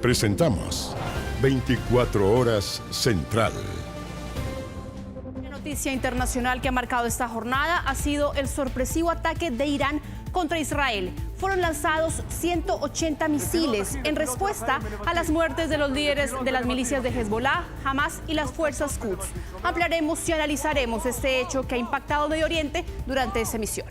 Presentamos 24 Horas Central. La noticia internacional que ha marcado esta jornada ha sido el sorpresivo ataque de Irán contra Israel. Fueron lanzados 180 misiles en respuesta a las muertes de los líderes de las milicias de Hezbollah, Hamas y las fuerzas Quds. Ampliaremos y analizaremos este hecho que ha impactado el Medio Oriente durante esta misión.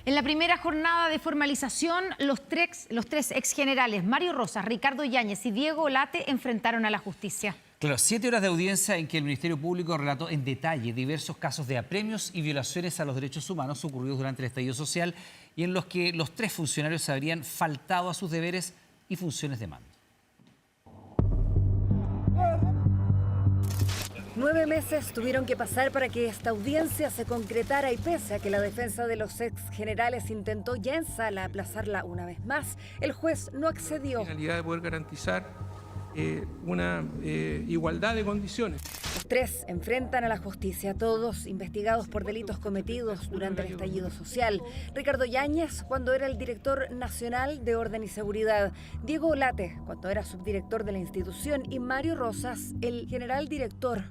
En la primera jornada de formalización, los tres exgenerales Mario Rosas, Ricardo Yáñez y Diego Olate enfrentaron a la justicia. Claro, 7 horas de audiencia en que el Ministerio Público relató en detalle diversos casos de apremios y violaciones a los derechos humanos ocurridos durante el estallido social y en los que los tres funcionarios habrían faltado a sus deberes y funciones de mando. 9 meses tuvieron que pasar para que esta audiencia se concretara y pese a que la defensa de los ex generales intentó ya en sala aplazarla una vez más, el juez no accedió. La finalidad de poder garantizar una igualdad de condiciones. Los tres enfrentan a la justicia, todos investigados por delitos cometidos durante el estallido social. Ricardo Yáñez, cuando era el director nacional de Orden y Seguridad. Diego Olate, cuando era subdirector de la institución. Y Mario Rosas, el general director.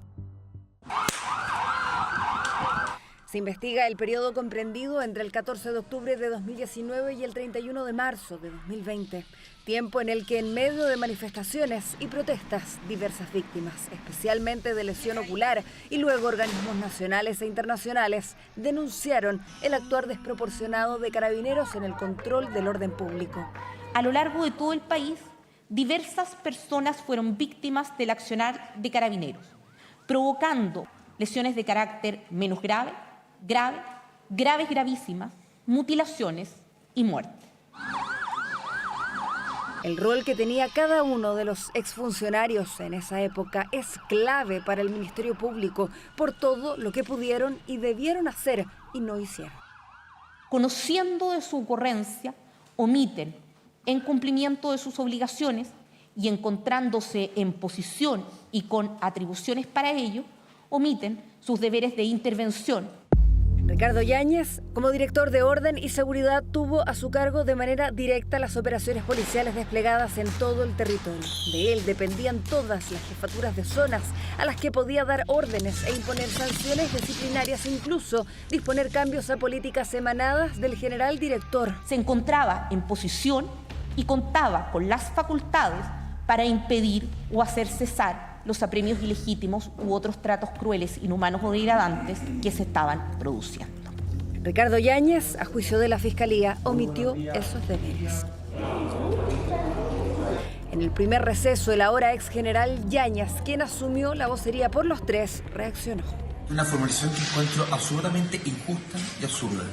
Se investiga el periodo comprendido entre el 14 de octubre de 2019 y el 31 de marzo de 2020. Tiempo en el que en medio de manifestaciones y protestas, diversas víctimas, especialmente de lesión ocular, y luego organismos nacionales e internacionales, denunciaron el actuar desproporcionado de carabineros en el control del orden público. A lo largo de todo el país, diversas personas fueron víctimas del accionar de carabineros, provocando lesiones de carácter menos grave, graves, gravísimas, mutilaciones y muerte. El rol que tenía cada uno de los exfuncionarios en esa época es clave para el Ministerio Público por todo lo que pudieron y debieron hacer y no hicieron. Conociendo de su ocurrencia, omiten en cumplimiento de sus obligaciones y encontrándose en posición y con atribuciones para ello, omiten sus deberes de intervención. Ricardo Yáñez, como director de Orden y Seguridad, tuvo a su cargo de manera directa las operaciones policiales desplegadas en todo el territorio. De él dependían todas las jefaturas de zonas a las que podía dar órdenes e imponer sanciones disciplinarias, incluso disponer cambios a políticas emanadas del general director. Se encontraba en posición y contaba con las facultades para impedir o hacer cesar los apremios ilegítimos u otros tratos crueles, inhumanos o degradantes que se estaban produciendo. Ricardo Yáñez, a juicio de la Fiscalía, omitió esos deberes. En el primer receso, el ahora ex general Yáñez, quien asumió la vocería por los tres, reaccionó. Una formalización que encuentro absolutamente injusta y absurda.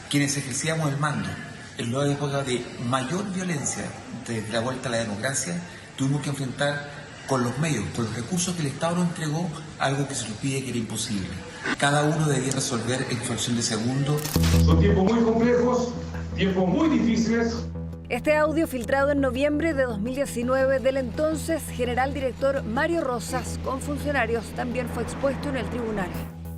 Quienes ejercíamos el mando en la época de mayor violencia desde la vuelta a la democracia, tuvimos que enfrentar con los medios, con los recursos que el Estado nos entregó, algo que se nos pide que era imposible. Cada uno debía resolver en fracción de segundo. Son tiempos muy complejos, tiempos muy difíciles. Este audio, filtrado en noviembre de 2019 del entonces general director Mario Rosas con funcionarios, también fue expuesto en el tribunal.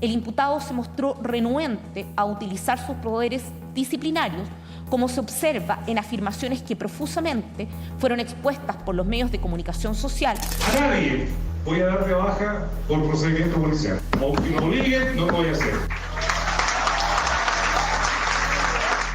El imputado se mostró renuente a utilizar sus poderes disciplinarios, como se observa en afirmaciones que profusamente fueron expuestas por los medios de comunicación social. A nadie voy a dar de baja por procedimiento policial. Aunque me obliguen, no lo voy a hacer.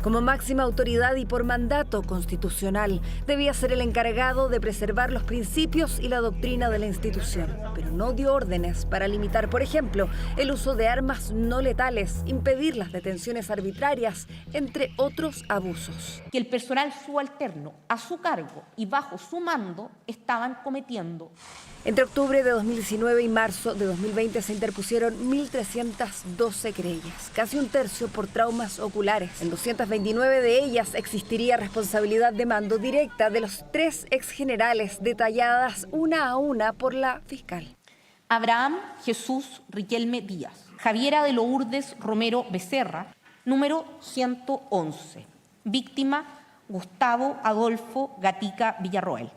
Como máxima autoridad y por mandato constitucional, debía ser el encargado de preservar los principios y la doctrina de la institución, pero no dio órdenes para limitar, por ejemplo, el uso de armas no letales, impedir las detenciones arbitrarias, entre otros abusos. Que el personal subalterno a su cargo y bajo su mando estaban cometiendo. Entre octubre de 2019 y marzo de 2020 se interpusieron 1.312 querellas, casi un tercio por traumas oculares. En 229 de ellas existiría responsabilidad de mando directa de los tres exgenerales, detalladas una a una por la fiscal. Abraham Jesús Riquelme Díaz, Javiera de Lourdes Romero Becerra, número 111. Víctima Gustavo Adolfo Gatica Villarroel.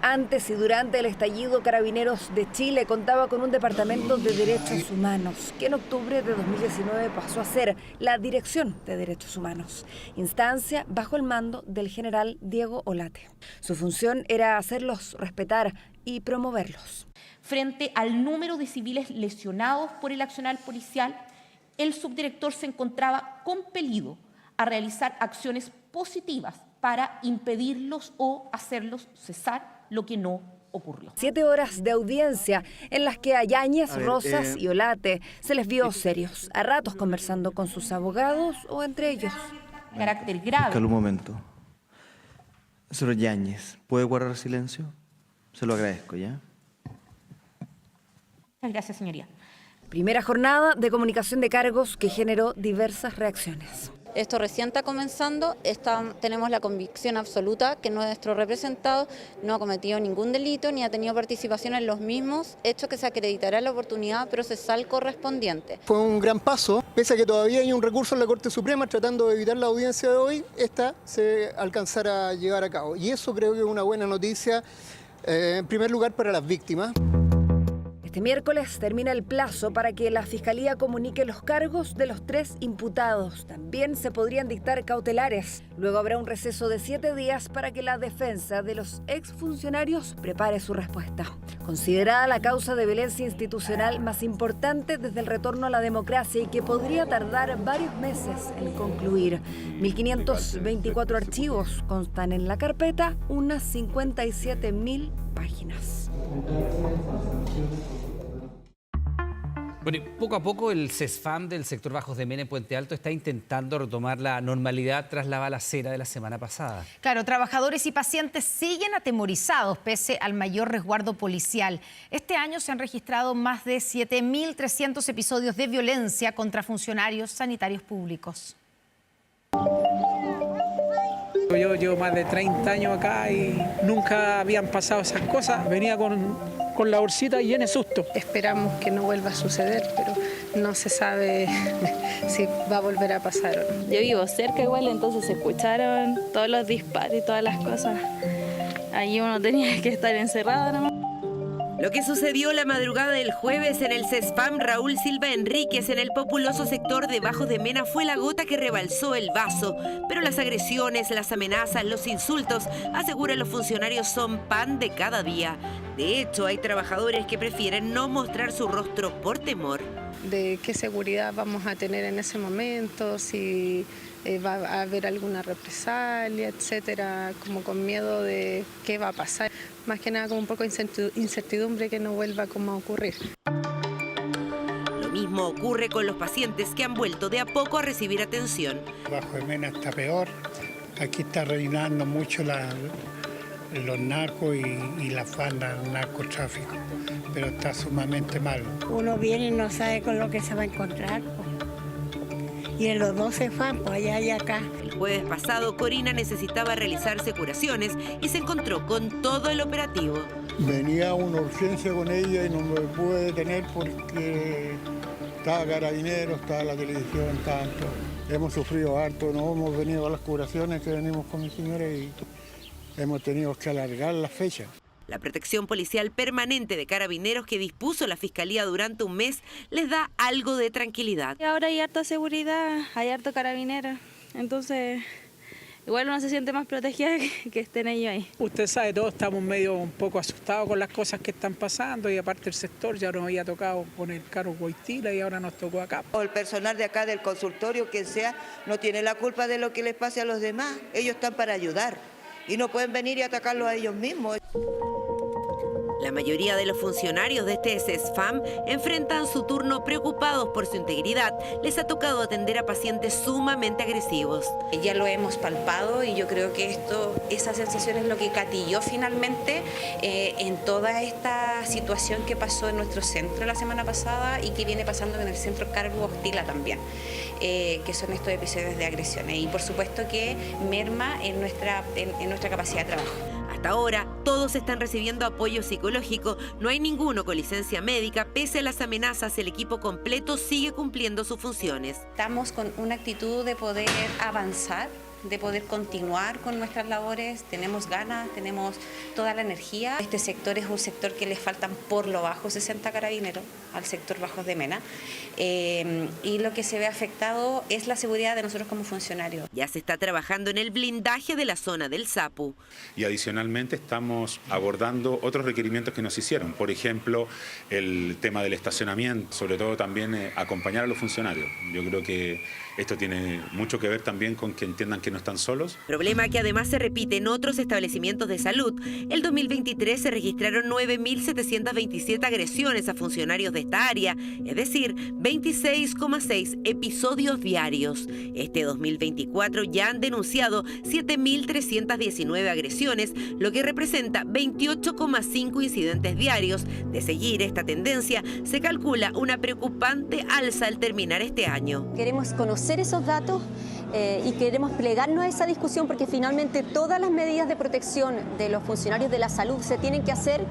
Antes y durante el estallido, Carabineros de Chile contaba con un departamento de derechos humanos, que en octubre de 2019 pasó a ser la Dirección de Derechos Humanos, instancia bajo el mando del general Diego Olate. Su función era hacerlos respetar y promoverlos. Frente al número de civiles lesionados por el accionar policial, el subdirector se encontraba compelido a realizar acciones positivas para impedirlos o hacerlos cesar, lo que no ocurrió. 7 horas de audiencia en las que a Yáñez, Rosas y Olate se les vio serios, a ratos conversando con sus abogados o entre ellos. Carácter grave. Fiscal, un momento. Señor Yáñez, ¿puede guardar silencio? Se lo agradezco, ¿ya? Muchas gracias, señoría. Primera jornada de comunicación de cargos que generó diversas reacciones. Esto recién está comenzando, tenemos la convicción absoluta que nuestro representado no ha cometido ningún delito ni ha tenido participación en los mismos hechos, que se acreditará la oportunidad procesal correspondiente. Fue un gran paso, pese a que todavía hay un recurso en la Corte Suprema tratando de evitar la audiencia de hoy, esta se alcanzará a llevar a cabo. Y eso creo que es una buena noticia, en primer lugar para las víctimas. Este miércoles termina el plazo para que la Fiscalía comunique los cargos de los 3 imputados. También se podrían dictar cautelares. Luego habrá un receso de 7 días para que la defensa de los exfuncionarios prepare su respuesta. Considerada la causa de violencia institucional más importante desde el retorno a la democracia y que podría tardar varios meses en concluir. 1.524 archivos constan en la carpeta, unas 57.000 páginas. Bueno, y poco a poco el CESFAM del sector Bajos de Mena en Puente Alto está intentando retomar la normalidad tras la balacera de la semana pasada. Claro, trabajadores y pacientes siguen atemorizados pese al mayor resguardo policial. Este año se han registrado más de 7.300 episodios de violencia contra funcionarios sanitarios públicos. Yo llevo más de 30 años acá y nunca habían pasado esas cosas. Venía con la bolsita y en susto. Esperamos que no vuelva a suceder, pero no se sabe si va a volver a pasar o no. Yo vivo cerca igual, entonces se escucharon todos los disparos y todas las cosas. Allí uno tenía que estar encerrado nomás. Lo que sucedió la madrugada del jueves en el CESFAM Raúl Silva Enríquez en el populoso sector de Bajos de Mena fue la gota que rebalsó el vaso. Pero las agresiones, las amenazas, los insultos, aseguran los funcionarios, son pan de cada día. De hecho, hay trabajadores que prefieren no mostrar su rostro por temor. De qué seguridad vamos a tener en ese momento, si va a haber alguna represalia, etcétera, como con miedo de qué va a pasar. Más que nada con un poco de incertidumbre que no vuelva como a ocurrir. Lo mismo ocurre con los pacientes que han vuelto de a poco a recibir atención. Bajo de Mena está peor, aquí está reinando mucho los narcos y la fanda, el narcotráfico, pero está sumamente malo. Uno viene y no sabe con lo que se va a encontrar. Y en los 2 CESFAM, pues allá y acá. El jueves pasado, Corina necesitaba realizarse curaciones y se encontró con todo el operativo. Venía una urgencia con ella y no me pude detener porque estaba Carabineros, estaba la televisión, tanto. Hemos sufrido harto, no hemos venido a las curaciones que venimos con mi señora y hemos tenido que alargar la fecha. La protección policial permanente de Carabineros que dispuso la Fiscalía durante un mes les da algo de tranquilidad. Ahora hay harta seguridad, hay harto carabinero, entonces igual uno se siente más protegida que estén ellos ahí. Usted sabe, todos estamos medio un poco asustados con las cosas que están pasando y aparte el sector ya nos había tocado con el cargo Goitila y ahora nos tocó acá. O el personal de acá del consultorio, quien sea, no tiene la culpa de lo que les pase a los demás. Ellos están para ayudar y no pueden venir y atacarlos a ellos mismos. La mayoría de los funcionarios de este CESFAM enfrentan su turno preocupados por su integridad. Les ha tocado atender a pacientes sumamente agresivos. Ya lo hemos palpado y yo creo que esa sensación es lo que gatilló finalmente en toda esta situación que pasó en nuestro centro la semana pasada y que viene pasando en el centro Cargo Hostila también, que son estos episodios de agresiones. Y por supuesto que merma en nuestra capacidad de trabajo. Hasta ahora, todos están recibiendo apoyo psicológico. No hay ninguno con licencia médica. Pese a las amenazas, el equipo completo sigue cumpliendo sus funciones. Estamos con una actitud de poder avanzar de poder continuar con nuestras labores, tenemos ganas, tenemos toda la energía. Este sector es un sector que le faltan por lo bajo 60 carabineros al sector Bajos de Mena, y lo que se ve afectado es la seguridad de nosotros como funcionarios. Ya se está trabajando en el blindaje de la zona del Sapu. Y adicionalmente estamos abordando otros requerimientos que nos hicieron, por ejemplo, el tema del estacionamiento, sobre todo también acompañar a los funcionarios. Yo creo que esto tiene mucho que ver también con que entiendan que no están solos. Problema que además se repite en otros establecimientos de salud. El 2023 se registraron 9.727 agresiones a funcionarios de esta área, es decir, 26,6 episodios diarios. Este 2024 ya han denunciado 7.319 agresiones, lo que representa 28,5 incidentes diarios. De seguir esta tendencia, se calcula una preocupante alza al terminar este año. Queremos conocer esos datos y queremos plegarnos a esa discusión porque finalmente todas las medidas de protección de los funcionarios de la salud se tienen que hacer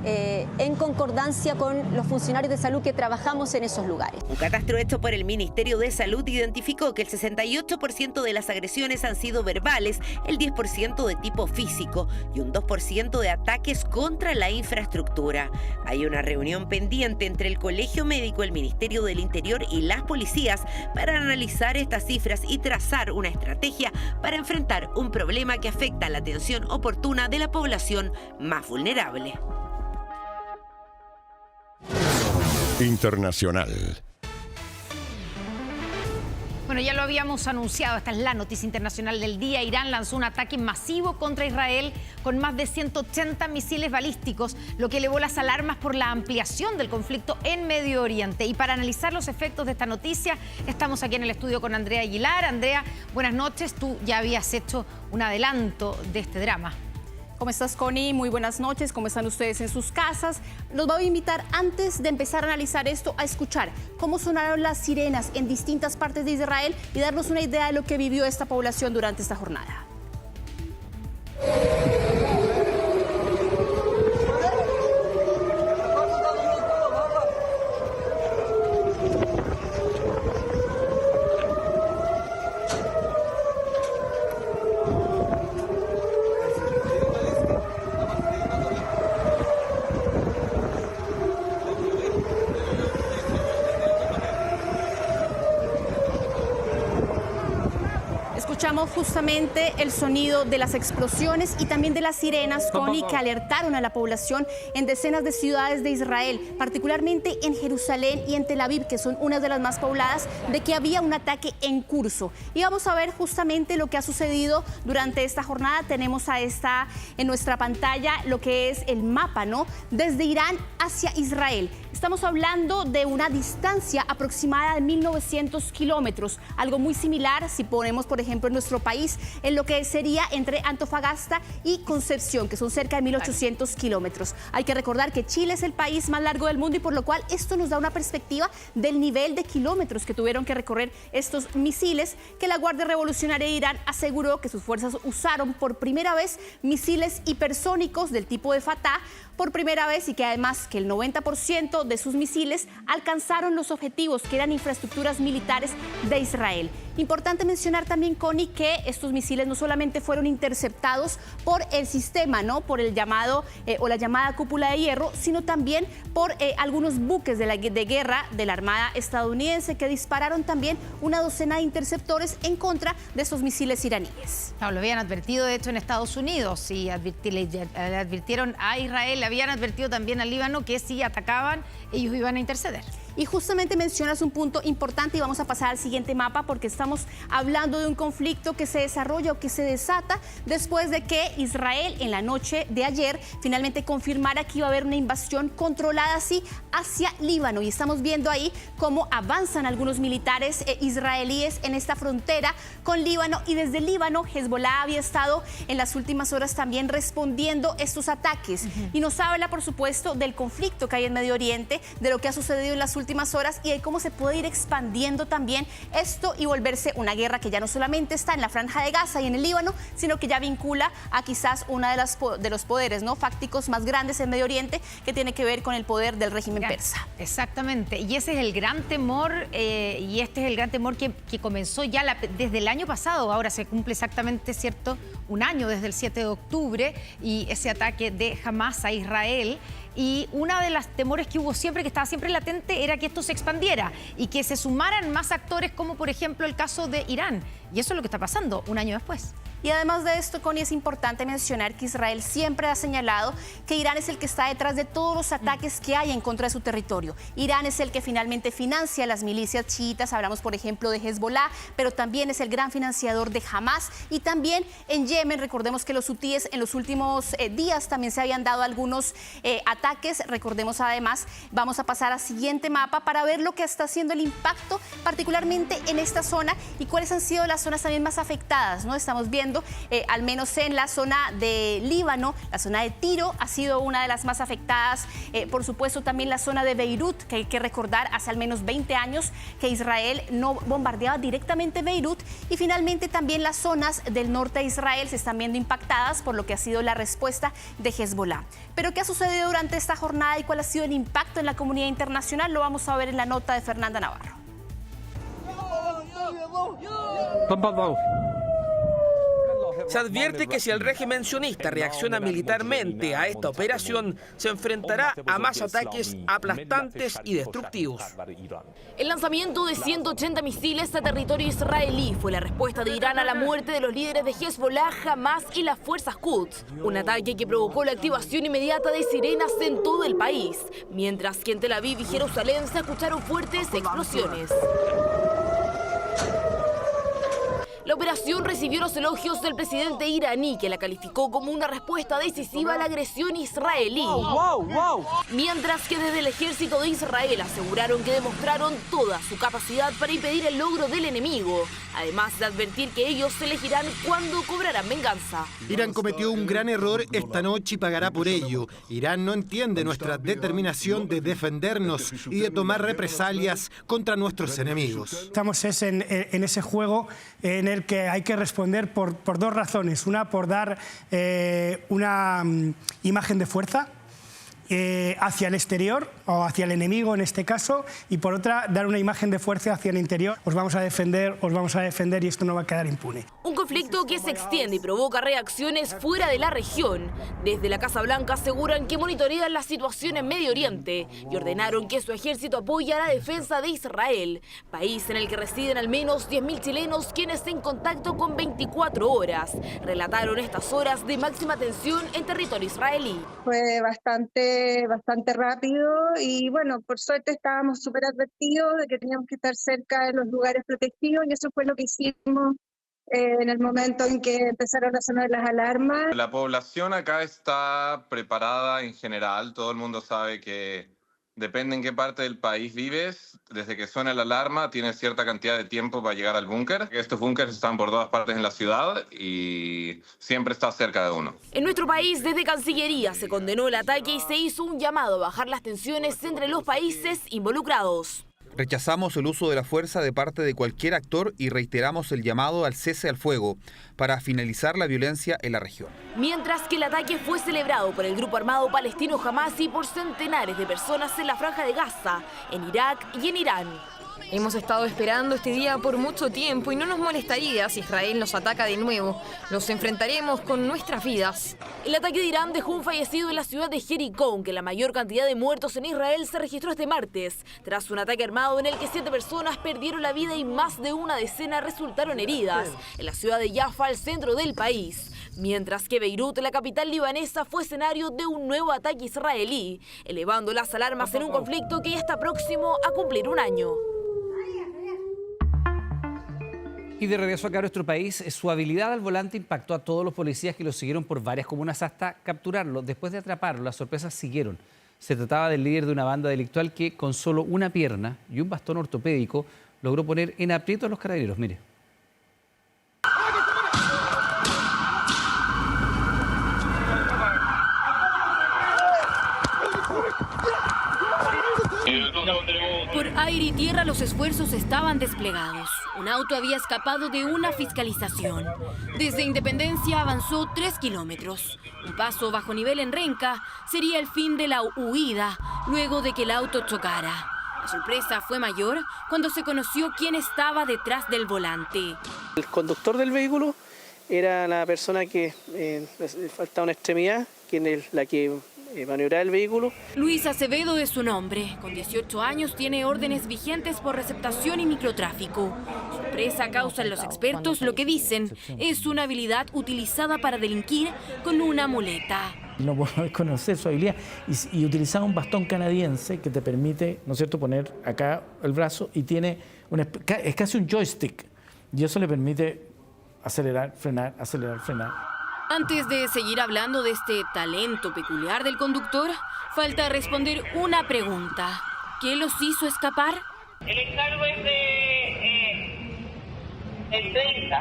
en concordancia con los funcionarios de salud que trabajamos en esos lugares. Un catastro hecho por el Ministerio de Salud identificó que el 68% de las agresiones han sido verbales, el 10% de tipo físico y un 2% de ataques contra la infraestructura. Hay una reunión pendiente entre el Colegio Médico, el Ministerio del Interior y las policías para analizar estas cifras y trazar una estrategia para enfrentar un problema que afecta la atención oportuna de la población más vulnerable. Internacional. Bueno, ya lo habíamos anunciado, esta es la noticia internacional del día. Irán lanzó un ataque masivo contra Israel con más de 180 misiles balísticos, lo que elevó las alarmas por la ampliación del conflicto en Medio Oriente. Y para analizar los efectos de esta noticia, estamos aquí en el estudio con Andrea Aguilar. Andrea, buenas noches. Tú ya habías hecho un adelanto de este drama. ¿Cómo estás, Connie? Muy buenas noches. ¿Cómo están ustedes en sus casas? Los voy a invitar, antes de empezar a analizar esto, a escuchar cómo sonaron las sirenas en distintas partes de Israel y darnos una idea de lo que vivió esta población durante esta jornada. Escuchamos justamente el sonido de las explosiones y también de las sirenas, Connie, que alertaron a la población en decenas de ciudades de Israel, particularmente en Jerusalén y en Tel Aviv, que son una de las más pobladas, de que había un ataque en curso. Y vamos a ver justamente lo que ha sucedido durante esta jornada. Tenemos en nuestra pantalla lo que es el mapa, ¿no? Desde Irán hacia Israel. Estamos hablando de una distancia aproximada de 1.900 kilómetros, algo muy similar si ponemos, por ejemplo, en nuestro país, en lo que sería entre Antofagasta y Concepción, que son cerca de 1.800 kilómetros. Hay que recordar que Chile es el país más largo del mundo y por lo cual esto nos da una perspectiva del nivel de kilómetros que tuvieron que recorrer estos misiles, que la Guardia Revolucionaria de Irán aseguró que sus fuerzas usaron por primera vez misiles hipersónicos del tipo de Fatah, por primera vez, y que además que el 90% de sus misiles alcanzaron los objetivos, que eran infraestructuras militares de Israel. Importante mencionar también, Connie, que estos misiles no solamente fueron interceptados por el sistema, ¿no? Por el llamado o la llamada cúpula de hierro, sino también por algunos buques de guerra de la Armada estadounidense que dispararon también una docena de interceptores en contra de esos misiles iraníes. No, lo habían advertido, de hecho, en Estados Unidos y le advirtieron a Israel, le habían advertido también al Líbano que si atacaban, ellos iban a interceder. Y justamente mencionas un punto importante y vamos a pasar al siguiente mapa porque estamos hablando de un conflicto que se desarrolla o que se desata después de que Israel en la noche de ayer finalmente confirmara que iba a haber una invasión controlada así hacia Líbano. Y estamos viendo ahí cómo avanzan algunos militares israelíes en esta frontera con Líbano, y desde Líbano Hezbollah había estado en las últimas horas también respondiendo estos ataques. Y nos habla, por supuesto, del conflicto que hay en Medio Oriente, de lo que ha sucedido en las últimas últimas horas y de cómo se puede ir expandiendo también esto y volverse una guerra que ya no solamente está en la Franja de Gaza y en el Líbano, sino que ya vincula a quizás una de los poderes, ¿no?, fácticos más grandes en Medio Oriente, que tiene que ver con el poder del régimen persa. Exactamente, y ese es el gran temor, y este es el gran temor que comenzó ya desde el año pasado. Ahora se cumple exactamente, ¿cierto?, un año desde el 7 de octubre y ese ataque de Hamas a Israel. Y una de las temores que hubo siempre, que estaba siempre latente, era que esto se expandiera y que se sumaran más actores, como por ejemplo el caso de Irán. Y eso es lo que está pasando un año después. Y además de esto, Connie, es importante mencionar que Israel siempre ha señalado que Irán es el que está detrás de todos los ataques que hay en contra de su territorio. Irán es el que finalmente financia a las milicias chiitas, hablamos por ejemplo de Hezbollah, pero también es el gran financiador de Hamas. Y también en Yemen, recordemos que los hutíes en los últimos días también se habían dado algunos ataques. Recordemos además, vamos a pasar al siguiente mapa para ver lo que está haciendo el impacto, particularmente en esta zona y cuáles han sido las zonas también más afectadas, ¿no? Estamos viendo al menos en la zona de Líbano, la zona de Tiro ha sido una de las más afectadas, por supuesto también la zona de Beirut, que hay que recordar hace al menos 20 años que Israel no bombardeaba directamente Beirut, y finalmente también las zonas del norte de Israel se están viendo impactadas por lo que ha sido la respuesta de Hezbollah. Pero ¿qué ha sucedido durante esta jornada y cuál ha sido el impacto en la comunidad internacional? Lo vamos a ver en la nota de Fernanda Navarro. Se advierte que si el régimen sionista reacciona militarmente a esta operación, se enfrentará a más ataques aplastantes y destructivos. El lanzamiento de 180 misiles a territorio israelí fue la respuesta de Irán a la muerte de los líderes de Hezbollah, Hamas y las fuerzas Quds. Un ataque que provocó la activación inmediata de sirenas en todo el país, mientras que en Tel Aviv y Jerusalén se escucharon fuertes explosiones. La operación recibió los elogios del presidente iraní, que la calificó como una respuesta decisiva a la agresión israelí. Mientras que desde el ejército de Israel aseguraron que demostraron toda su capacidad para impedir el logro del enemigo, además de advertir que ellos elegirán cuándo cobrarán venganza. Irán cometió un gran error esta noche y pagará por ello. Irán no entiende nuestra determinación de defendernos y de tomar represalias contra nuestros enemigos. Estamos en ese juego en el que hay que responder por dos razones. Una, por dar una imagen de fuerza hacia el exterior o hacia el enemigo en este caso, y por otra dar una imagen de fuerza hacia el interior. Os vamos a defender y esto no va a quedar impune. Un conflicto que se extiende y provoca reacciones fuera de la región. Desde la Casa Blanca aseguran que monitorean la situación en Medio Oriente y ordenaron que su ejército apoya la defensa de Israel, país en el que residen al menos 10.000 chilenos, quienes en contacto con 24 horas relataron estas horas de máxima tensión en territorio israelí. Fue bastante rápido y bueno, por suerte estábamos súper advertidos de que teníamos que estar cerca de los lugares protegidos y eso fue lo que hicimos en el momento en que empezaron a sonar las alarmas. La población acá está preparada en general, todo el mundo sabe que depende en qué parte del país vives, desde que suena la alarma tienes cierta cantidad de tiempo para llegar al búnker. Estos búnkers están por todas partes en la ciudad y siempre está cerca de uno. En nuestro país, desde Cancillería se condenó el ataque y se hizo un llamado a bajar las tensiones entre los países involucrados. Rechazamos el uso de la fuerza de parte de cualquier actor y reiteramos el llamado al cese al fuego para finalizar la violencia en la región. Mientras que el ataque fue celebrado por el grupo armado palestino Hamas y por centenares de personas en la Franja de Gaza, en Irak y en Irán. Hemos estado esperando este día por mucho tiempo y no nos molestaría si Israel nos ataca de nuevo. Los enfrentaremos con nuestras vidas. El ataque de Irán dejó un fallecido en la ciudad de Jericó, aunque la mayor cantidad de muertos en Israel se registró este martes, tras un ataque armado en el que 7 personas perdieron la vida y más de una decena resultaron heridas en la ciudad de Jaffa, al centro del país. Mientras que Beirut, la capital libanesa, fue escenario de un nuevo ataque israelí, elevando las alarmas en un conflicto que ya está próximo a cumplir un año. Y de regreso acá a nuestro país, su habilidad al volante impactó a todos los policías que lo siguieron por varias comunas hasta capturarlo. Después de atraparlo, las sorpresas siguieron. Se trataba del líder de una banda delictual que, con solo una pierna y un bastón ortopédico, logró poner en aprieto a los carabineros. Mire. Por Aire y tierra, los esfuerzos estaban desplegados. Un auto había escapado de una fiscalización. Desde Independencia avanzó 3 kilómetros. Un paso bajo nivel en Renca sería el fin de la huida, luego de que el auto chocara. La sorpresa fue mayor cuando se conoció quién estaba detrás del volante. El conductor del vehículo era la persona que le faltaba una extremidad, quien es la que maniobraba el vehículo. Luis Acevedo es su nombre. Con 18 años tiene órdenes vigentes por receptación y microtráfico. Sorpresa causan los expertos, lo que dicen es una habilidad utilizada para delinquir con una muleta. No puedo desconocer su habilidad y utilizaba un bastón canadiense que te permite, ¿no es cierto?, poner acá el brazo y tiene es casi un joystick y eso le permite acelerar, frenar, acelerar, frenar. Antes de seguir hablando de este talento peculiar del conductor, falta responder una pregunta. ¿Qué los hizo escapar? El encargo es el 30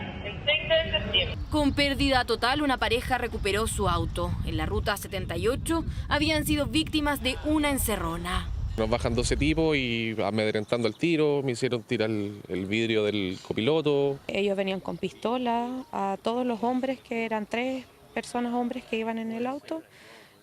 de septiembre. Con pérdida total, una pareja recuperó su auto. En la ruta 78 habían sido víctimas de una encerrona. Nos bajan 12 tipos y amedrentando al tiro, me hicieron tirar el vidrio del copiloto. Ellos venían con pistola a todos los hombres, que eran 3 personas hombres que iban en el auto.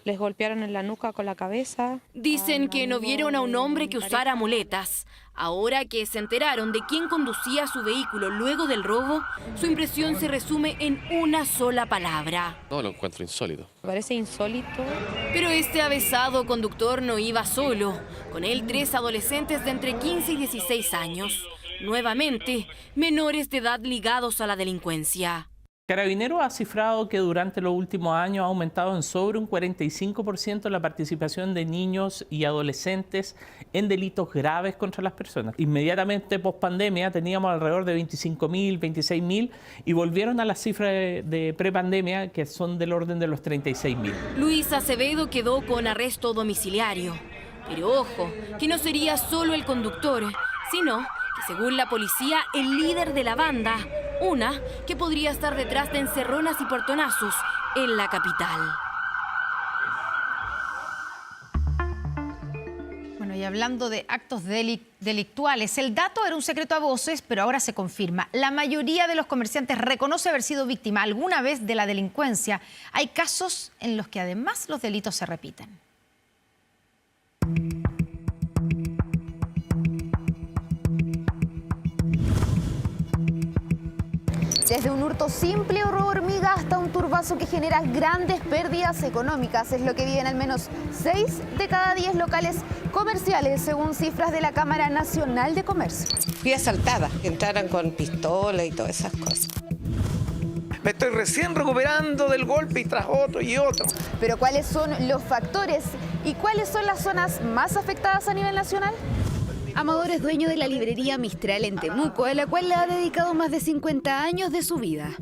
Les golpearon en la nuca con la cabeza. Dicen que no vieron a un hombre que usara muletas. Ahora que se enteraron de quién conducía su vehículo luego del robo, su impresión se resume en una sola palabra. No, lo encuentro insólito. Me parece insólito. Pero este avesado conductor no iba solo. Con él 3 adolescentes de entre 15 y 16 años. Nuevamente, menores de edad ligados a la delincuencia. Carabineros ha cifrado que durante los últimos años ha aumentado en sobre un 45% la participación de niños y adolescentes en delitos graves contra las personas. Inmediatamente post pandemia teníamos alrededor de 25.000, 26.000 y volvieron a las cifras de prepandemia, que son del orden de los 36.000. Luis Acevedo quedó con arresto domiciliario. Pero ojo, que no sería solo el conductor, sino que según la policía, el líder de la banda, una que podría estar detrás de encerronas y portonazos en la capital. Bueno, y hablando de actos delictuales, el dato era un secreto a voces, pero ahora se confirma. La mayoría de los comerciantes reconoce haber sido víctima alguna vez de la delincuencia. Hay casos en los que además los delitos se repiten. Desde un hurto simple o robo hormiga hasta un turbazo que genera grandes pérdidas económicas. Es lo que viven al menos 6 de cada 10 locales comerciales, según cifras de la Cámara Nacional de Comercio. Fui asaltada, entraran con pistola y todas esas cosas. Me estoy recién recuperando del golpe y tras otro y otro. Pero ¿cuáles son los factores y cuáles son las zonas más afectadas a nivel nacional? Amador es dueño de la librería Mistral en Temuco, a la cual le ha dedicado más de 50 años de su vida.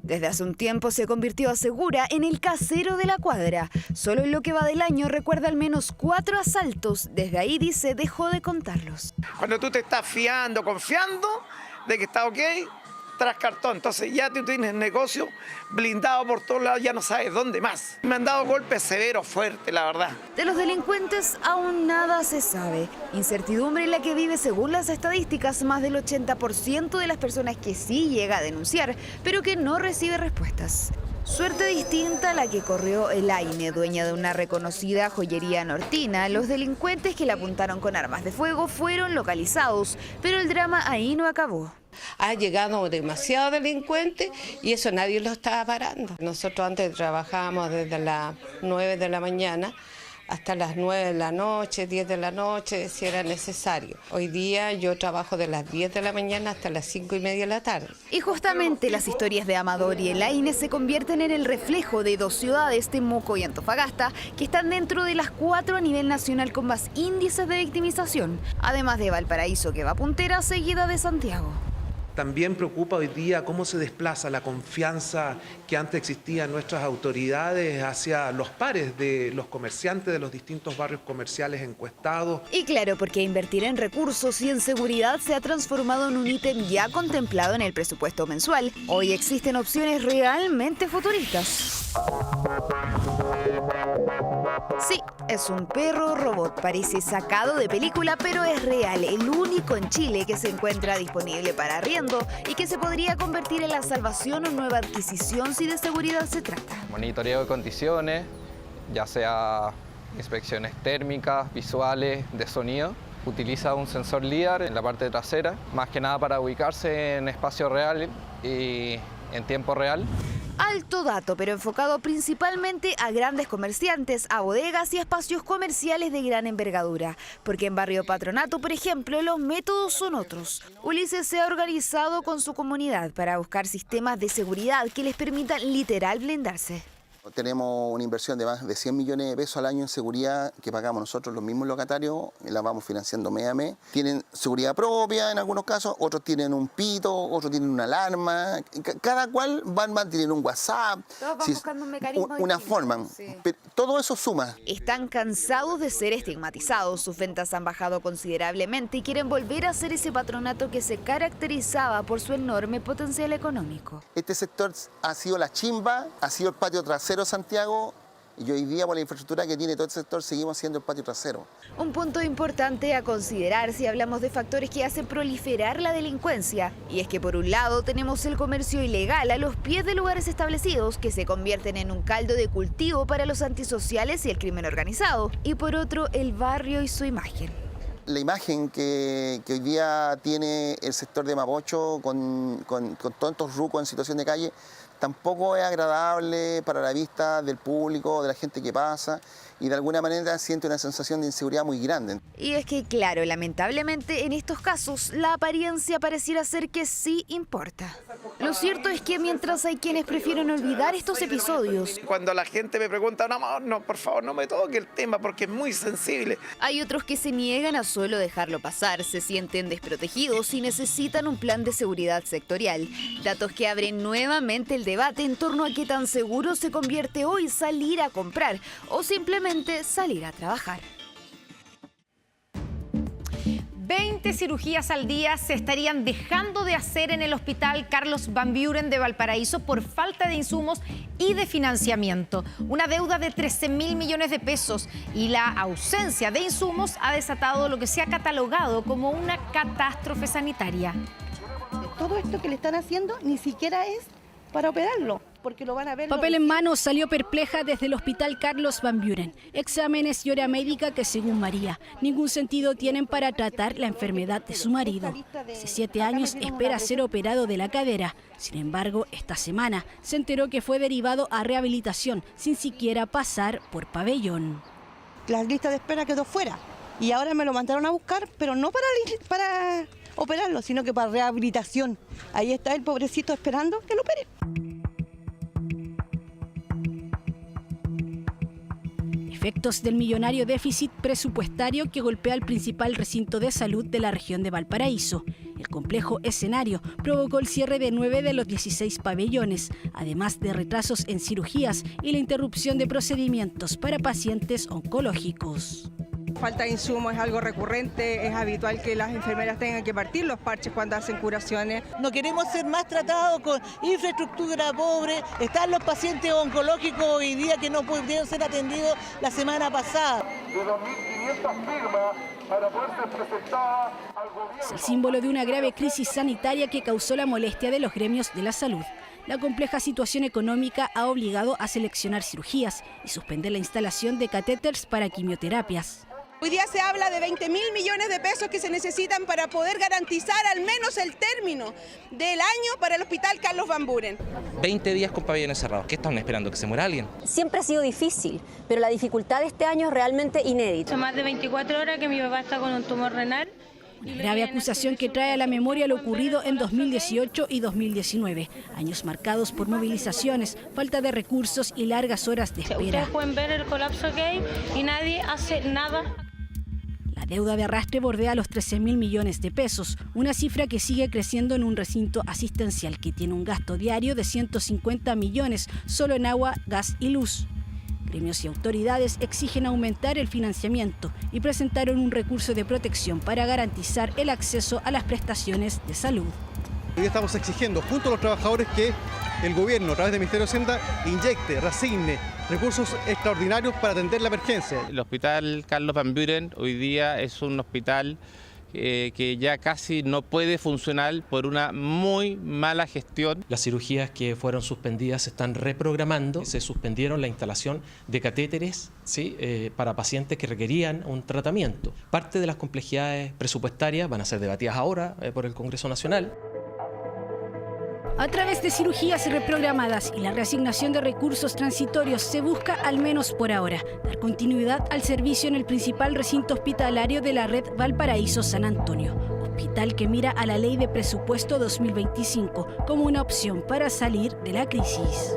Desde hace un tiempo se convirtió, asegura, en el casero de la cuadra. Solo en lo que va del año recuerda al menos 4 asaltos. Desde ahí, dice, dejó de contarlos. Cuando tú te estás fiando, confiando de que está ok, tras cartón. Entonces ya tú tienes el negocio blindado por todos lados, ya no sabes dónde más. Me han dado golpes severos, fuertes, la verdad. De los delincuentes aún nada se sabe. Incertidumbre en la que vive, según las estadísticas, más del 80% de las personas que sí llega a denunciar, pero que no recibe respuestas. Suerte distinta a la que corrió Elaine, dueña de una reconocida joyería nortina. Los delincuentes que la apuntaron con armas de fuego fueron localizados, pero el drama ahí no acabó. Ha llegado demasiado delincuente y eso nadie lo estaba parando. Nosotros antes trabajábamos desde las 9 de la mañana hasta las 9 de la noche, 10 de la noche, si era necesario. Hoy día yo trabajo de las 10 de la mañana hasta las 5:30 de la tarde. Y justamente las historias de Amador y Elaine se convierten en el reflejo de 2 ciudades, Temuco y Antofagasta, que están dentro de las 4 a nivel nacional con más índices de victimización, además de Valparaíso, que va puntera, seguida de Santiago. También preocupa hoy día cómo se desplaza la confianza que antes existía en nuestras autoridades hacia los pares de los comerciantes de los distintos barrios comerciales encuestados. Y claro, porque invertir en recursos y en seguridad se ha transformado en un ítem ya contemplado en el presupuesto mensual. Hoy existen opciones realmente futuristas. Sí, es un perro robot, parece sacado de película, pero es real, el único en Chile que se encuentra disponible para arriendo y que se podría convertir en la salvación o nueva adquisición si de seguridad se trata. Monitoreo de condiciones, ya sea inspecciones térmicas, visuales, de sonido. Utiliza un sensor LIDAR en la parte trasera, más que nada para ubicarse en espacio real y en tiempo real. Alto dato, pero enfocado principalmente a grandes comerciantes, a bodegas y espacios comerciales de gran envergadura. Porque en Barrio Patronato, por ejemplo, los métodos son otros. Ulises se ha organizado con su comunidad para buscar sistemas de seguridad que les permitan literal blindarse. Tenemos una inversión de más de 100 millones de pesos al año en seguridad que pagamos nosotros los mismos locatarios, la vamos financiando mes a mes. Tienen seguridad propia en algunos casos, otros tienen un pito, otros tienen una alarma, cada cual van tienen un WhatsApp. Todos van buscando un mecanismo una forma, sí. Todo eso suma. Están cansados de ser estigmatizados, sus ventas han bajado considerablemente y quieren volver a ser ese patronato que se caracterizaba por su enorme potencial económico. Este sector ha sido la chimba, ha sido el patio trasero Santiago, y hoy día por la infraestructura que tiene todo el sector seguimos siendo el patio trasero. Un punto importante a considerar si hablamos de factores que hacen proliferar la delincuencia, y es que por un lado tenemos el comercio ilegal a los pies de lugares establecidos que se convierten en un caldo de cultivo para los antisociales y el crimen organizado, y por otro el barrio y su imagen. La imagen que hoy día tiene el sector de Mapocho con todos estos rucos en situación de calle tampoco es agradable para la vista del público, de la gente que pasa, y de alguna manera siente una sensación de inseguridad muy grande. Y es que, claro, lamentablemente en estos casos la apariencia pareciera ser que sí importa. Lo cierto es que mientras hay quienes prefieren olvidar estos episodios, cuando la gente me pregunta, no, por favor, no me toque el tema porque es muy sensible. Hay otros que se niegan a solo dejarlo pasar, se sienten desprotegidos y necesitan un plan de seguridad sectorial. Datos que abren nuevamente el debate en torno a qué tan seguro se convierte hoy salir a comprar o simplemente salir a trabajar. 20 cirugías al día se estarían dejando de hacer en el Hospital Carlos Van Buren de Valparaíso por falta de insumos y de financiamiento. Una deuda de 13.000 millones de pesos y la ausencia de insumos ha desatado lo que se ha catalogado como una catástrofe sanitaria. Todo esto que le están haciendo ni siquiera es para operarlo, porque lo van a ver. Papel en mano salió perpleja desde el Hospital Carlos Van Buren. Exámenes y hora médica que, según María, ningún sentido tienen para tratar la enfermedad de su marido. Hace 7 años espera ser operado de la cadera. Sin embargo, esta semana se enteró que fue derivado a rehabilitación sin siquiera pasar por pabellón. La lista de espera quedó fuera y ahora me lo mandaron a buscar, pero no para operarlo, sino que para rehabilitación. Ahí está el pobrecito esperando que lo opere. Efectos del millonario déficit presupuestario que golpea el principal recinto de salud de la región de Valparaíso. El complejo escenario provocó el cierre de 9 de los 16 pabellones, además de retrasos en cirugías y la interrupción de procedimientos para pacientes oncológicos. Falta de insumos es algo recurrente, es habitual que las enfermeras tengan que partir los parches cuando hacen curaciones. No queremos ser más tratados con infraestructura pobre. Están los pacientes oncológicos hoy día que no pudieron ser atendidos la semana pasada. De 2.500 firmas para poder ser presentada al gobierno. Es el símbolo de una grave crisis sanitaria que causó la molestia de los gremios de la salud. La compleja situación económica ha obligado a seleccionar cirugías y suspender la instalación de catéteres para quimioterapias. Hoy día se habla de 20.000 millones de pesos que se necesitan para poder garantizar al menos el término del año para el Hospital Carlos Van Buren. 20 días con pabellones cerrados. ¿Qué están esperando? ¿Que se muera alguien? Siempre ha sido difícil, pero la dificultad de este año es realmente inédita. Hace más de 24 horas que mi papá está con un tumor renal. Una grave acusación que trae a la memoria lo ocurrido en 2018 y 2019, años marcados por movilizaciones, falta de recursos y largas horas de espera. Ustedes pueden ver el colapso que hay y nadie hace nada. La deuda de arrastre bordea los 13.000 millones de pesos, una cifra que sigue creciendo en un recinto asistencial que tiene un gasto diario de 150 millones solo en agua, gas y luz. Gremios y autoridades exigen aumentar el financiamiento y presentaron un recurso de protección para garantizar el acceso a las prestaciones de salud. Hoy estamos exigiendo junto a los trabajadores que el gobierno, a través del Ministerio de Hacienda, inyecte, reasigne recursos extraordinarios para atender la emergencia. El Hospital Carlos Van Buren hoy día es un hospital que ya casi no puede funcionar por una muy mala gestión. Las cirugías que fueron suspendidas se están reprogramando. Se suspendieron la instalación de catéteres, ¿sí? Para pacientes que requerían un tratamiento. Parte de las complejidades presupuestarias van a ser debatidas ahora por el Congreso Nacional. A través de cirugías reprogramadas y la reasignación de recursos transitorios se busca, al menos por ahora, dar continuidad al servicio en el principal recinto hospitalario de la red Valparaíso San Antonio, hospital que mira a la Ley de Presupuesto 2025 como una opción para salir de la crisis.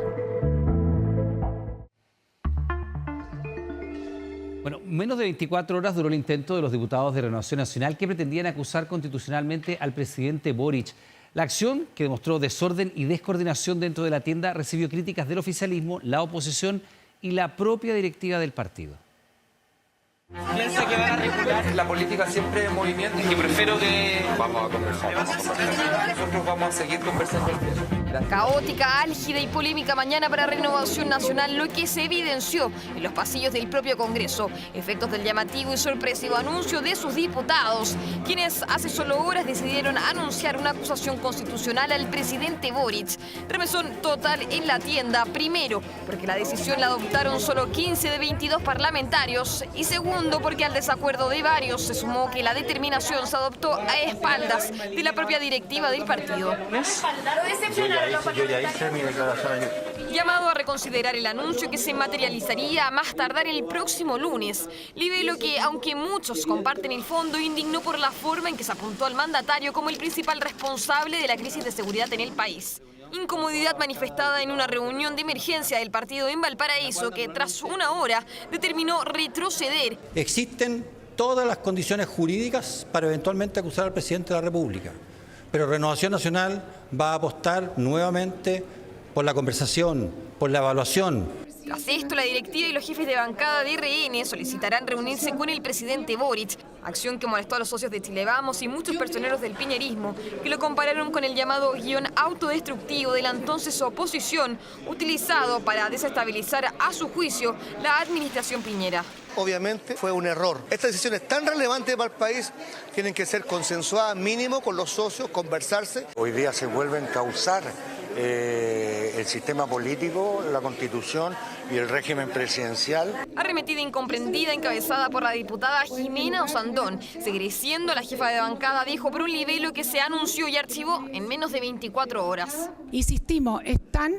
Bueno, menos de 24 horas duró el intento de los diputados de Renovación Nacional que pretendían acusar constitucionalmente al presidente Boric. La acción, que demostró desorden y descoordinación dentro de la tienda, recibió críticas del oficialismo, la oposición y la propia directiva del partido. ¿Piensa que van a regular la política siempre en movimiento? Y prefiero que... Vamos a conversar. Nosotros vamos a seguir conversando. Caótica, álgida y polémica mañana para Renovación Nacional, lo que se evidenció en los pasillos del propio Congreso. Efectos del llamativo y sorpresivo anuncio de sus diputados, quienes hace solo horas decidieron anunciar una acusación constitucional al presidente Boric. Remesón total en la tienda, primero, porque la decisión la adoptaron solo 15 de 22 parlamentarios, y segundo, porque al desacuerdo de varios se sumó que la determinación se adoptó a espaldas de la propia directiva del partido. Yo ya hice mi declaración. Llamado a reconsiderar el anuncio que se materializaría a más tardar el próximo lunes. Libelo que, aunque muchos comparten el fondo, indignó por la forma en que se apuntó al mandatario como el principal responsable de la crisis de seguridad en el país. Incomodidad manifestada en una reunión de emergencia del partido en Valparaíso que, tras una hora, determinó retroceder. Existen todas las condiciones jurídicas para eventualmente acusar al presidente de la República. Pero Renovación Nacional va a apostar nuevamente por la conversación, por la evaluación. Tras esto, la directiva y los jefes de bancada de RN solicitarán reunirse con el presidente Boric, acción que molestó a los socios de Chile Vamos y muchos personeros del piñerismo, que lo compararon con el llamado guión autodestructivo de la entonces oposición, utilizado para desestabilizar, a su juicio, la administración Piñera. Obviamente fue un error. Estas decisiones tan relevantes para el país tienen que ser consensuadas mínimo con los socios, conversarse. Hoy día se vuelve a encauzar el sistema político, la Constitución y el régimen presidencial. Arremetida incomprendida encabezada por la diputada Jimena Osandón, siendo la jefa de bancada, dijo por un libelo que se anunció y archivó en menos de 24 horas. Insistimos, están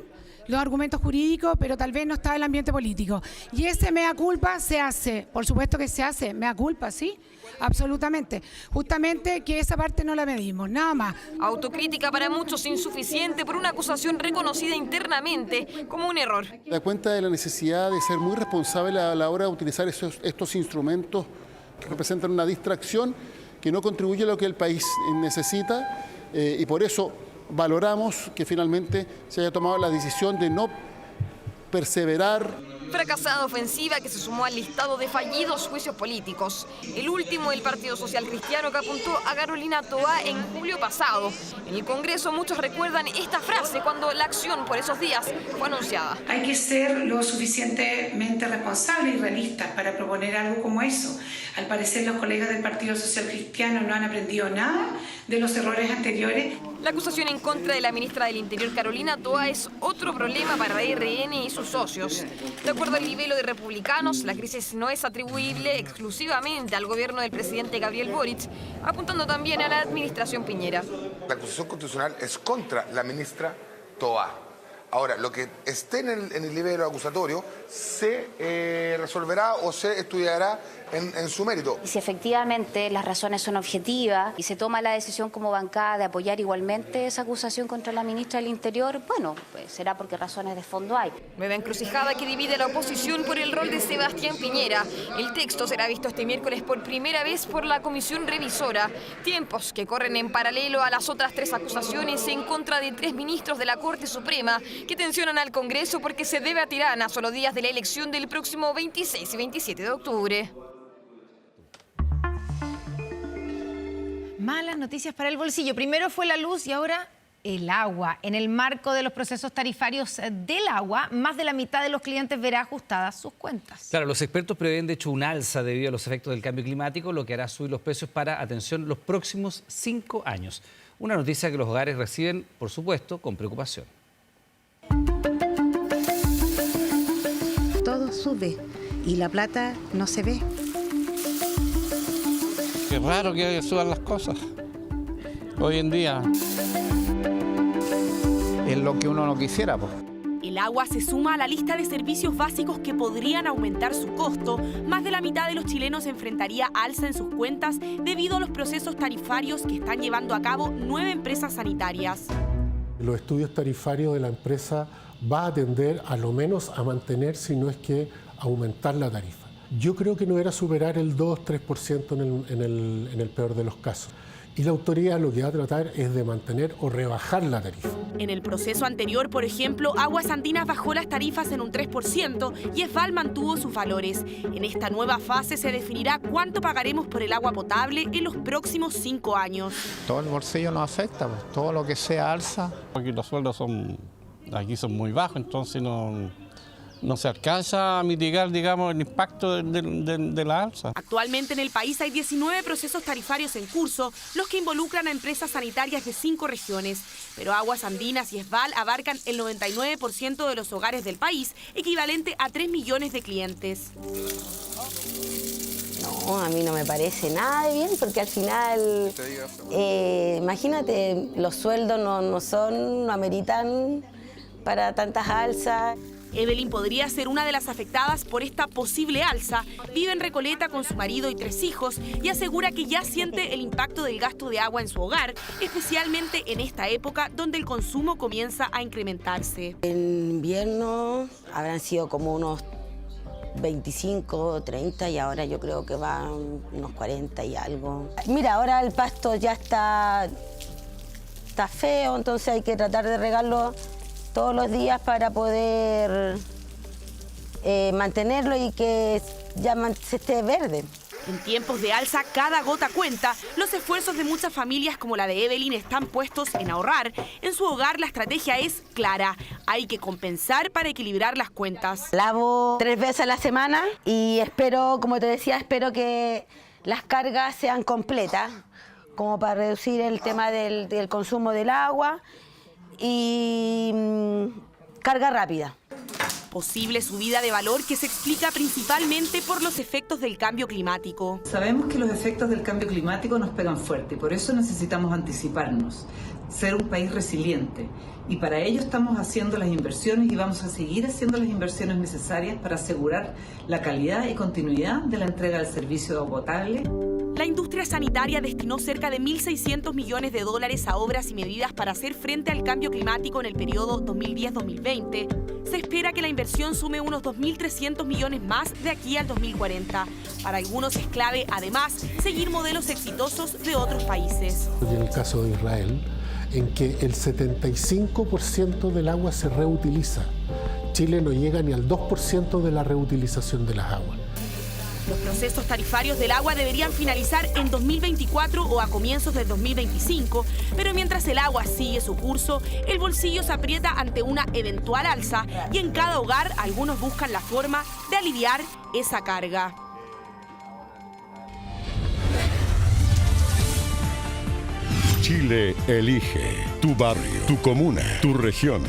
los argumentos jurídicos, pero tal vez no está el ambiente político. Y ese mea culpa se hace, por supuesto que se hace, mea culpa, ¿sí? Absolutamente. Justamente que esa parte no la medimos, nada más. Autocrítica para muchos insuficiente por una acusación reconocida internamente como un error. Da cuenta de la necesidad de ser muy responsable a la hora de utilizar estos instrumentos que representan una distracción que no contribuye a lo que el país necesita y por eso valoramos que finalmente se haya tomado la decisión de no perseverar. Fracasada ofensiva que se sumó al listado de fallidos juicios políticos. El último, el Partido Social Cristiano, que apuntó a Carolina Toá en julio pasado. En el Congreso muchos recuerdan esta frase cuando la acción por esos días fue anunciada. Hay que ser lo suficientemente responsables y realistas para proponer algo como eso. Al parecer los colegas del Partido Social Cristiano no han aprendido nada de los errores anteriores. La acusación en contra de la ministra del Interior, Carolina Toá, es otro problema para RN y sus socios. De acuerdo al libelo de republicanos, la crisis no es atribuible exclusivamente al gobierno del presidente Gabriel Boric, apuntando también a la administración Piñera. La acusación constitucional es contra la ministra Toá. Ahora, lo que esté en el libelo acusatorio se resolverá o se estudiará en su mérito. Y si efectivamente las razones son objetivas y se toma la decisión como bancada de apoyar igualmente esa acusación contra la ministra del Interior, bueno, pues será porque razones de fondo hay. Nueva encrucijada que divide a la oposición por el rol de Sebastián Piñera. El texto será visto este miércoles por primera vez por la comisión revisora. Tiempos que corren en paralelo a las otras 3 acusaciones en contra de 3 ministros de la Corte Suprema que tensionan al Congreso porque se debatirán a solo días de la elección del próximo 26 y 27 de octubre. Malas noticias para el bolsillo. Primero fue la luz y ahora el agua. En el marco de los procesos tarifarios del agua, más de la mitad de los clientes verá ajustadas sus cuentas. Claro, los expertos prevén de hecho un alza debido a los efectos del cambio climático, lo que hará subir los precios para, atención, los próximos 5 años. Una noticia que los hogares reciben, por supuesto, con preocupación. Todo sube y la plata no se ve. Qué raro que suban las cosas hoy en día. Es lo que uno no quisiera, pues. El agua se suma a la lista de servicios básicos que podrían aumentar su costo. Más de la mitad de los chilenos enfrentaría alza en sus cuentas debido a los procesos tarifarios que están llevando a cabo 9 empresas sanitarias. Los estudios tarifarios de la empresa va a tender a lo menos a mantener, si no es que aumentar la tarifa. Yo creo que no era superar el 2-3% en el peor de los casos. Y la autoridad lo que va a tratar es de mantener o rebajar la tarifa. En el proceso anterior, por ejemplo, Aguas Andinas bajó las tarifas en un 3% y ESVAL mantuvo sus valores. En esta nueva fase se definirá cuánto pagaremos por el agua potable en los próximos 5 años. Todo el bolsillo nos afecta, pues, todo lo que sea alza. Porque los sueldos aquí son muy bajos, entonces no se alcanza a mitigar, digamos, el impacto de la alza. Actualmente en el país hay 19 procesos tarifarios en curso, los que involucran a empresas sanitarias de 5 regiones. Pero Aguas Andinas y ESVAL abarcan el 99% de los hogares del país, equivalente a 3 millones de clientes. No, a mí no me parece nada de bien, porque al final, imagínate, los sueldos no ameritan para tantas alzas. Evelyn podría ser una de las afectadas por esta posible alza. Vive en Recoleta con su marido y 3 hijos y asegura que ya siente el impacto del gasto de agua en su hogar, especialmente en esta época donde el consumo comienza a incrementarse. En invierno habrán sido como unos 25, 30 y ahora yo creo que van unos 40 y algo. Mira, ahora el pasto ya está feo, entonces hay que tratar de regarlo todos los días para poder mantenerlo y que ya se esté verde. En tiempos de alza, cada gota cuenta. Los esfuerzos de muchas familias como la de Evelyn están puestos en ahorrar. En su hogar la estrategia es clara. Hay que compensar para equilibrar las cuentas. Lavo 3 veces a la semana y espero, como te decía, espero que las cargas sean completas, como para reducir el tema del consumo del agua. Y carga rápida. Posible subida de valor que se explica principalmente por los efectos del cambio climático. Sabemos que los efectos del cambio climático nos pegan fuerte y por eso necesitamos anticiparnos, ser un país resiliente. Y para ello estamos haciendo las inversiones y vamos a seguir haciendo las inversiones necesarias para asegurar la calidad y continuidad de la entrega del servicio de agua potable. La industria sanitaria destinó cerca de 1.600 millones de dólares a obras y medidas para hacer frente al cambio climático en el periodo 2010-2020. Se espera que la inversión sume unos 2.300 millones más de aquí al 2040. Para algunos es clave, además, seguir modelos exitosos de otros países. En el caso de Israel, en que el 75% del agua se reutiliza. Chile no llega ni al 2% de la reutilización de las aguas. Los procesos tarifarios del agua deberían finalizar en 2024 o a comienzos del 2025, pero mientras el agua sigue su curso, el bolsillo se aprieta ante una eventual alza y en cada hogar algunos buscan la forma de aliviar esa carga. Chile elige tu barrio, tu comuna, tu región.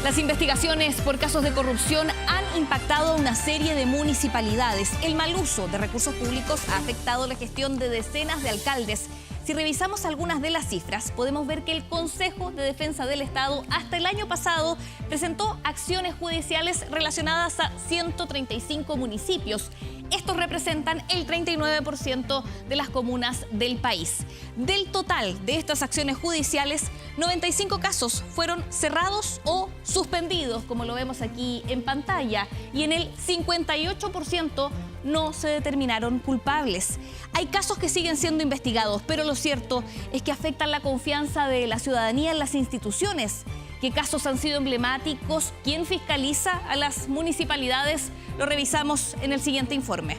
Las investigaciones por casos de corrupción han impactado a una serie de municipalidades. El mal uso de recursos públicos ha afectado la gestión de decenas de alcaldes. Si revisamos algunas de las cifras, podemos ver que el Consejo de Defensa del Estado hasta el año pasado presentó acciones judiciales relacionadas a 135 municipios. Estos representan el 39% de las comunas del país. Del total de estas acciones judiciales, 95 casos fueron cerrados o suspendidos, como lo vemos aquí en pantalla, y en el 58% no se determinaron culpables. Hay casos que siguen siendo investigados, pero lo cierto es que afectan la confianza de la ciudadanía en las instituciones. ¿Qué casos han sido emblemáticos? ¿Quién fiscaliza a las municipalidades? Lo revisamos en el siguiente informe.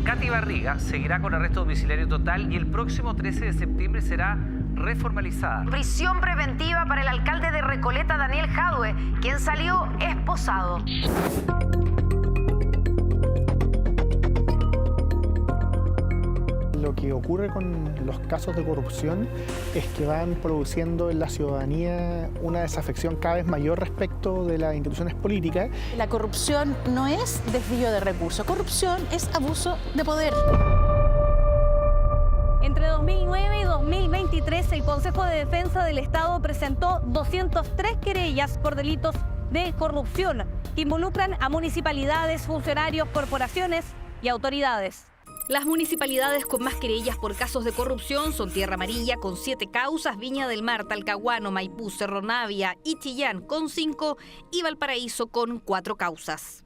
Katy Barriga seguirá con arresto domiciliario total y el próximo 13 de septiembre será reformalizada. Prisión preventiva para el alcalde de Recoleta, Daniel Jadue, quien salió esposado. Lo que ocurre con los casos de corrupción es que van produciendo en la ciudadanía una desafección cada vez mayor respecto de las instituciones políticas. La corrupción no es desvío de recursos, corrupción es abuso de poder. Entre 2009 y 2023, el Consejo de Defensa del Estado presentó 203 querellas por delitos de corrupción que involucran a municipalidades, funcionarios, corporaciones y autoridades. Las municipalidades con más querellas por casos de corrupción son Tierra Amarilla con 7 causas, Viña del Mar, Talcahuano, Maipú, Cerro Navia y Chillán con 5 y Valparaíso con 4 causas.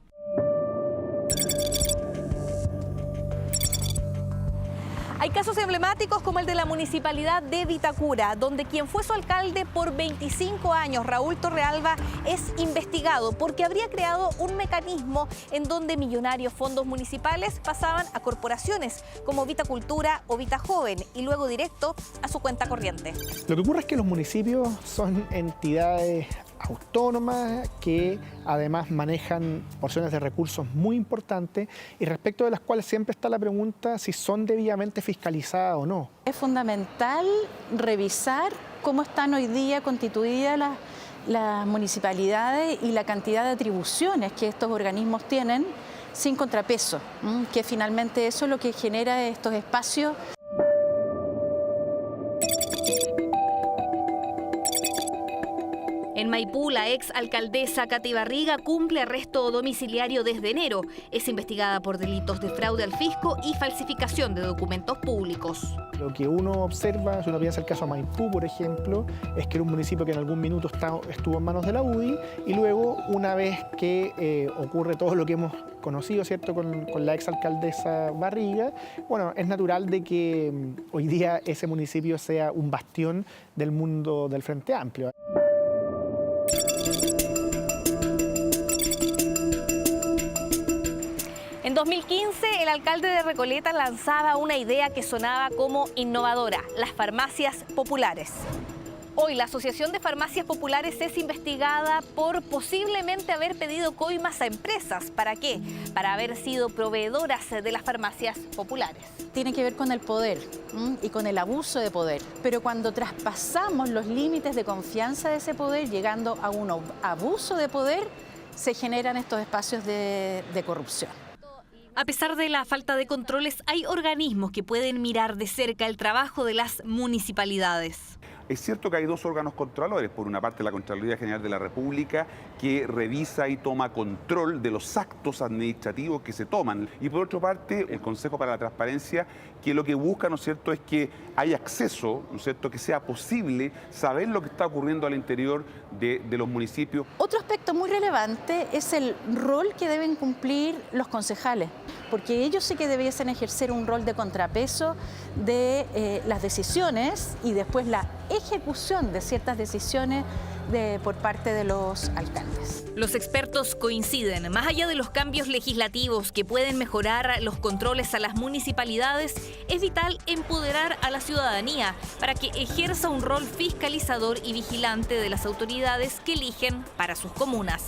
Hay casos emblemáticos como el de la municipalidad de Vitacura, donde quien fue su alcalde por 25 años, Raúl Torrealba, es investigado porque habría creado un mecanismo en donde millonarios fondos municipales pasaban a corporaciones como Vitacultura o Vitajoven y luego directo a su cuenta corriente. Lo que ocurre es que los municipios son entidades autónomas que además manejan porciones de recursos muy importantes y respecto de las cuales siempre está la pregunta si son debidamente fiscalizadas o no. Es fundamental revisar cómo están hoy día constituidas las municipalidades y la cantidad de atribuciones que estos organismos tienen sin contrapeso, que finalmente eso es lo que genera estos espacios. En Maipú, la ex alcaldesa Katy Barriga cumple arresto domiciliario desde enero. Es investigada por delitos de fraude al fisco y falsificación de documentos públicos. Lo que uno observa, si uno piensa el caso de Maipú, por ejemplo, es que era un municipio que en algún minuto estuvo en manos de la UDI y luego, una vez que ocurre todo lo que hemos conocido, ¿cierto?, con la exalcaldesa Barriga, bueno, es natural de que hoy día ese municipio sea un bastión del mundo del Frente Amplio. En 2015, el alcalde de Recoleta lanzaba una idea que sonaba como innovadora, las farmacias populares. Hoy la Asociación de Farmacias Populares es investigada por posiblemente haber pedido coimas a empresas. ¿Para qué? Para haber sido proveedoras de las farmacias populares. Tiene que ver con el poder y con el abuso de poder. Pero cuando traspasamos los límites de confianza de ese poder, llegando a un abuso de poder, se generan estos espacios de corrupción. A pesar de la falta de controles, hay organismos que pueden mirar de cerca el trabajo de las municipalidades. Es cierto que hay dos órganos controladores, por una parte la Contraloría General de la República, que revisa y toma control de los actos administrativos que se toman, y por otra parte el Consejo para la Transparencia, que lo que busca, ¿no es cierto?, es que haya acceso, ¿no es cierto?, que sea posible saber lo que está ocurriendo al interior de los municipios. Otro aspecto muy relevante es el rol que deben cumplir los concejales, porque ellos sí que debiesen ejercer un rol de contrapeso de las decisiones y después la ejecución de ciertas decisiones por parte de los alcaldes. Los expertos coinciden, más allá de los cambios legislativos que pueden mejorar los controles a las municipalidades, es vital empoderar a la ciudadanía para que ejerza un rol fiscalizador y vigilante de las autoridades que eligen para sus comunas.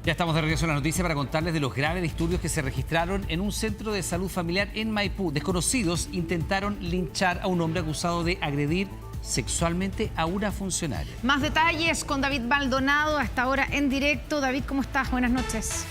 Ya estamos de regreso a la noticia para contarles de los graves disturbios que se registraron en un centro de salud familiar en Maipú. Desconocidos intentaron linchar a un hombre acusado de agredir sexualmente a una funcionaria. Más detalles con David Maldonado, hasta ahora en directo. David, ¿cómo estás? Buenas noches.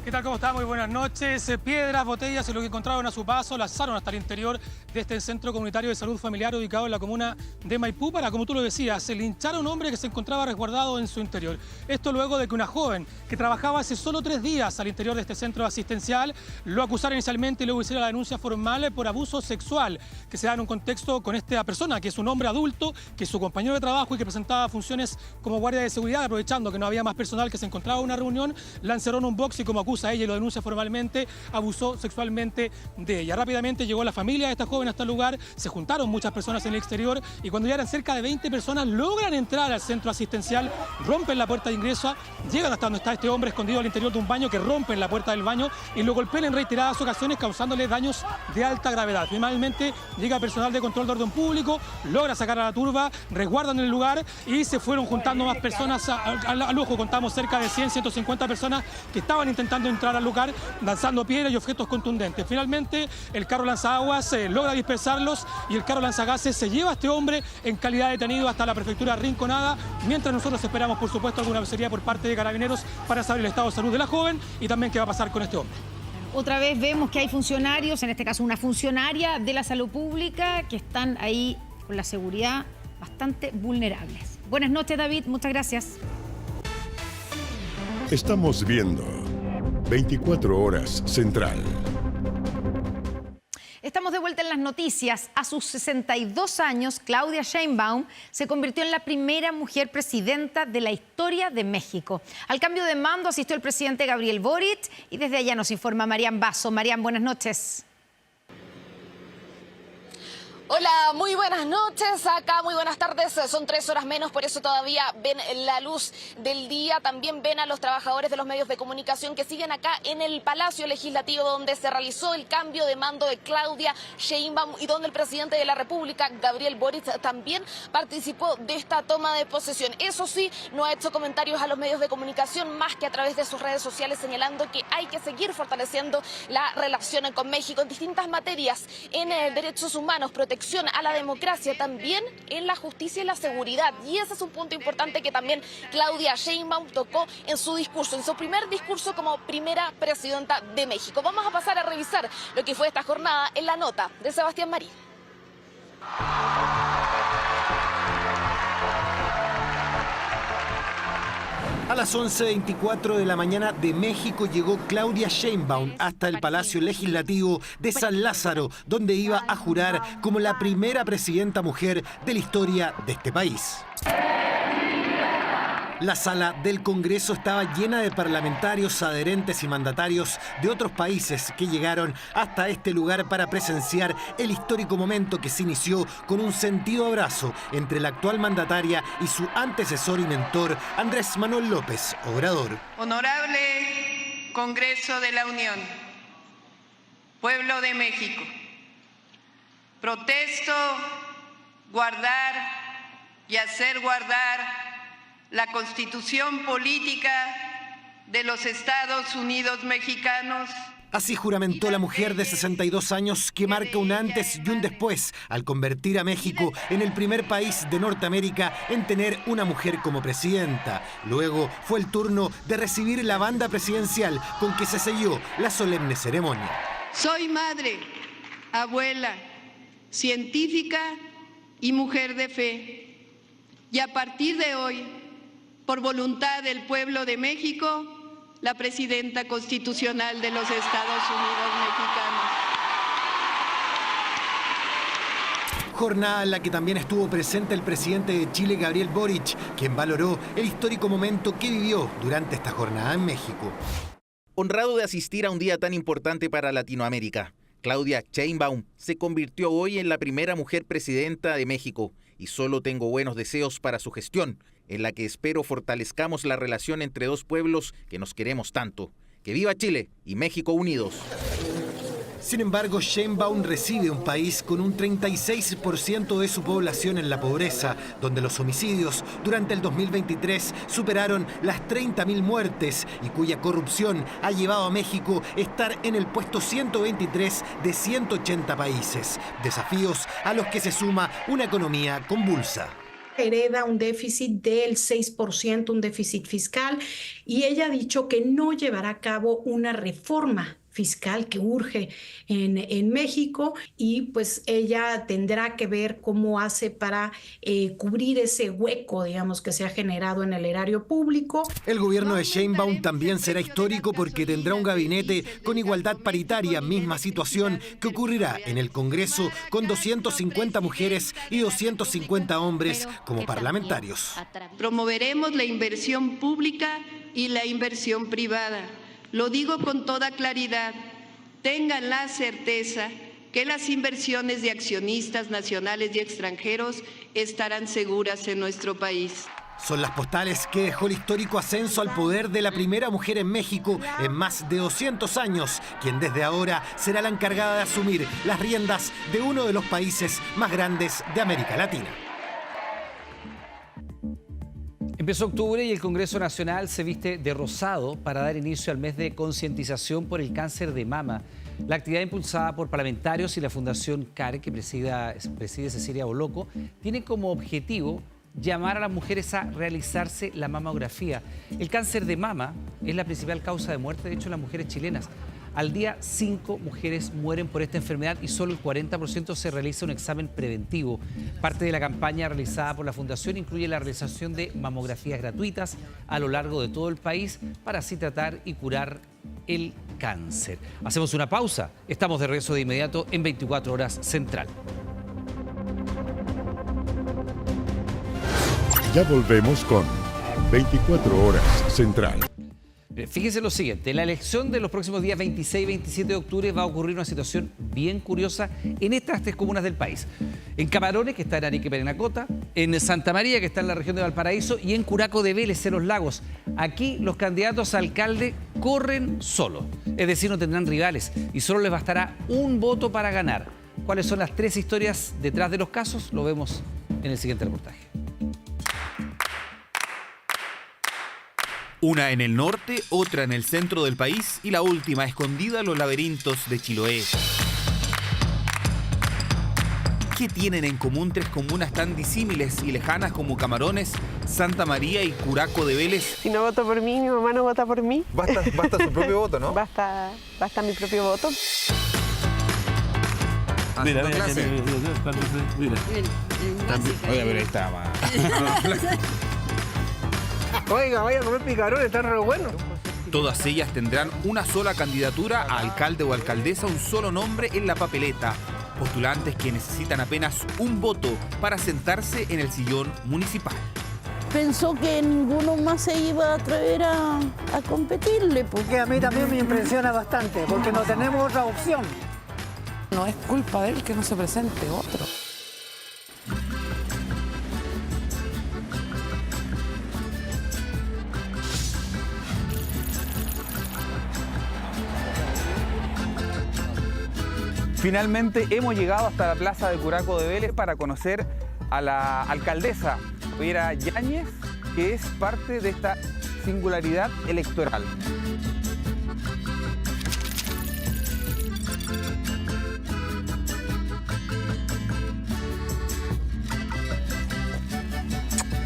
¿Qué tal? ¿Cómo está? Muy buenas noches. Piedras, botellas y lo que encontraron a su paso lanzaron hasta el interior de este centro comunitario de salud familiar ubicado en la comuna de Maipú para, como tú lo decías, linchar a un hombre que se encontraba resguardado en su interior. Esto luego de que una joven que trabajaba hace solo 3 días al interior de este centro asistencial lo acusara inicialmente y luego hiciera la denuncia formal por abuso sexual que se da en un contexto con esta persona, que es un hombre adulto, que es su compañero de trabajo y que presentaba funciones como guardia de seguridad, aprovechando que no había más personal que se encontraba en una reunión, la encerró en un box y como acusa acusa a ella y lo denuncia formalmente, abusó sexualmente de ella. Rápidamente llegó la familia de esta joven hasta el lugar, se juntaron muchas personas en el exterior y cuando ya eran cerca de 20 personas logran entrar al centro asistencial, rompen la puerta de ingreso, llegan hasta donde está este hombre escondido al interior de un baño, que rompen la puerta del baño y lo golpean en reiteradas ocasiones causándole daños de alta gravedad. Finalmente llega personal de control de orden público, logra sacar a la turba, resguardan el lugar y se fueron juntando más personas al ojo. Contamos cerca de 100, 150 personas que estaban intentando entrar al lugar lanzando piedras y objetos contundentes. Finalmente el carro lanzaguas logra dispersarlos y el carro lanzagases se lleva a este hombre en calidad de detenido hasta la prefectura Rinconada, mientras nosotros esperamos por supuesto alguna avisoría por parte de Carabineros para saber el estado de salud de la joven y también qué va a pasar con este hombre. Otra vez vemos que hay funcionarios, en este caso una funcionaria de la salud pública, que están ahí con la seguridad bastante vulnerables. Buenas noches, David, muchas gracias. Estamos viendo 24 Horas Central. Estamos de vuelta en las noticias. A sus 62 años, Claudia Sheinbaum se convirtió en la primera mujer presidenta de la historia de México. Al cambio de mando asistió el presidente Gabriel Boric y desde allá nos informa Marian Basso. Marian, buenas noches. Hola, muy buenas noches. Acá muy buenas tardes. Son 3 horas menos, por eso todavía ven la luz del día. También ven a los trabajadores de los medios de comunicación que siguen acá en el Palacio Legislativo, donde se realizó el cambio de mando de Claudia Sheinbaum y donde el presidente de la República, Gabriel Boric, también participó de esta toma de posesión. Eso sí, no ha hecho comentarios a los medios de comunicación más que a través de sus redes sociales, señalando que hay que seguir fortaleciendo la relación con México en distintas materias, en derechos humanos, protección a la democracia, también en la justicia y la seguridad. Y ese es un punto importante que también Claudia Sheinbaum tocó en su discurso, en su primer discurso como primera presidenta de México. Vamos a pasar a revisar lo que fue esta jornada en la nota de Sebastián Marín. A las 11:24 de la mañana de México llegó Claudia Sheinbaum hasta el Palacio Legislativo de San Lázaro, donde iba a jurar como la primera presidenta mujer de la historia de este país. La sala del Congreso estaba llena de parlamentarios, adherentes y mandatarios de otros países que llegaron hasta este lugar para presenciar el histórico momento que se inició con un sentido abrazo entre la actual mandataria y su antecesor y mentor, Andrés Manuel López Obrador. Honorable Congreso de la Unión, pueblo de México, protesto guardar y hacer guardar la Constitución Política de los Estados Unidos Mexicanos. Así juramentó la mujer de 62 años que marca un antes y un después al convertir a México en el primer país de Norteamérica en tener una mujer como presidenta. Luego fue el turno de recibir la banda presidencial con que se selló la solemne ceremonia. Soy madre, abuela, científica y mujer de fe. Y a partir de hoy, por voluntad del pueblo de México, la presidenta constitucional de los Estados Unidos mexicanos. Jornada en la que también estuvo presente el presidente de Chile, Gabriel Boric, quien valoró el histórico momento que vivió durante esta jornada en México. Honrado de asistir a un día tan importante para Latinoamérica, Claudia Sheinbaum se convirtió hoy en la primera mujer presidenta de México y solo tengo buenos deseos para su gestión, en la que espero fortalezcamos la relación entre dos pueblos que nos queremos tanto. ¡Que viva Chile y México unidos! Sin embargo, Sheinbaum reside un país con un 36% de su población en la pobreza, donde los homicidios durante el 2023 superaron las 30.000 muertes y cuya corrupción ha llevado a México a estar en el puesto 123 de 180 países. Desafíos a los que se suma una economía convulsa. Hereda un déficit del 6%, un déficit fiscal, y ella ha dicho que no llevará a cabo una reforma fiscal que urge en México y pues ella tendrá que ver cómo hace para cubrir ese hueco, digamos, que se ha generado en el erario público. El gobierno de Sheinbaum también será histórico porque tendrá un gabinete con igualdad paritaria, misma situación que ocurrirá en el Congreso con 250 mujeres y 250 hombres como parlamentarios. Promoveremos la inversión pública y la inversión privada. Lo digo con toda claridad. Tengan la certeza que las inversiones de accionistas nacionales y extranjeros estarán seguras en nuestro país. Son las postales que dejó el histórico ascenso al poder de la primera mujer en México en más de 200 años, quien desde ahora será la encargada de asumir las riendas de uno de los países más grandes de América Latina. Empezó octubre y el Congreso Nacional se viste de rosado para dar inicio al mes de concientización por el cáncer de mama. La actividad impulsada por parlamentarios y la Fundación CARE, que preside Cecilia Boloco, tiene como objetivo llamar a las mujeres a realizarse la mamografía. El cáncer de mama es la principal causa de muerte, de hecho, en las mujeres chilenas. Al día, 5 mujeres mueren por esta enfermedad y solo el 40% se realiza un examen preventivo. Parte de la campaña realizada por la Fundación incluye la realización de mamografías gratuitas a lo largo de todo el país para así tratar y curar el cáncer. Hacemos una pausa. Estamos de regreso de inmediato en 24 Horas Central. Ya volvemos con 24 Horas Central. Fíjense lo siguiente, en la elección de los próximos días 26 y 27 de octubre va a ocurrir una situación bien curiosa en estas 3 comunas del país. En Camarones, que está en Arica y Parinacota, en Santa María, que está en la región de Valparaíso, y en Curaco de Vélez, en Los Lagos. Aquí los candidatos a alcalde corren solos, es decir, no tendrán rivales y solo les bastará un voto para ganar. ¿Cuáles son las 3 historias detrás de los casos? Lo vemos en el siguiente reportaje. Una en el norte, otra en el centro del país y la última escondida en los laberintos de Chiloé. ¿Qué tienen en común 3 comunas tan disímiles y lejanas como Camarones, Santa María y Curaco de Vélez? Si no voto por mí, mi mamá no vota por mí. Basta su propio voto, ¿no? Basta mi propio voto. Mira. Oiga, pero ahí está más. Oiga, vaya a comer picarones, está re bueno. Todas ellas tendrán una sola candidatura a alcalde o alcaldesa, un solo nombre en la papeleta. Postulantes que necesitan apenas un voto para sentarse en el sillón municipal. Pensó que ninguno más se iba a atrever a competirle. Porque a mí también me impresiona bastante, porque no tenemos otra opción. No es culpa de él que no se presente otro. Finalmente hemos llegado hasta la plaza de Curaco de Vélez para conocer a la alcaldesa Javiera Yáñez, que es parte de esta singularidad electoral.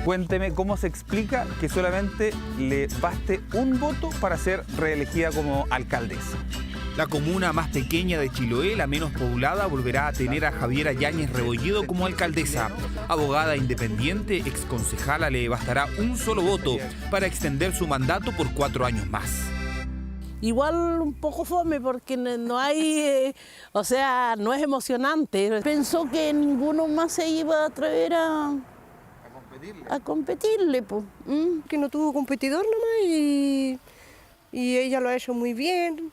Cuénteme cómo se explica que solamente le baste un voto para ser reelegida como alcaldesa. La comuna más pequeña de Chiloé, la menos poblada, volverá a tener a Javiera Yáñez Rebolledo como alcaldesa. Abogada independiente, exconcejala, le bastará un solo voto para extender su mandato por 4 años más. Igual un poco fome porque no hay, no es emocionante. Pensó que ninguno más se iba a atrever a competirle. Pues. Que no tuvo competidor nomás y ella lo ha hecho muy bien.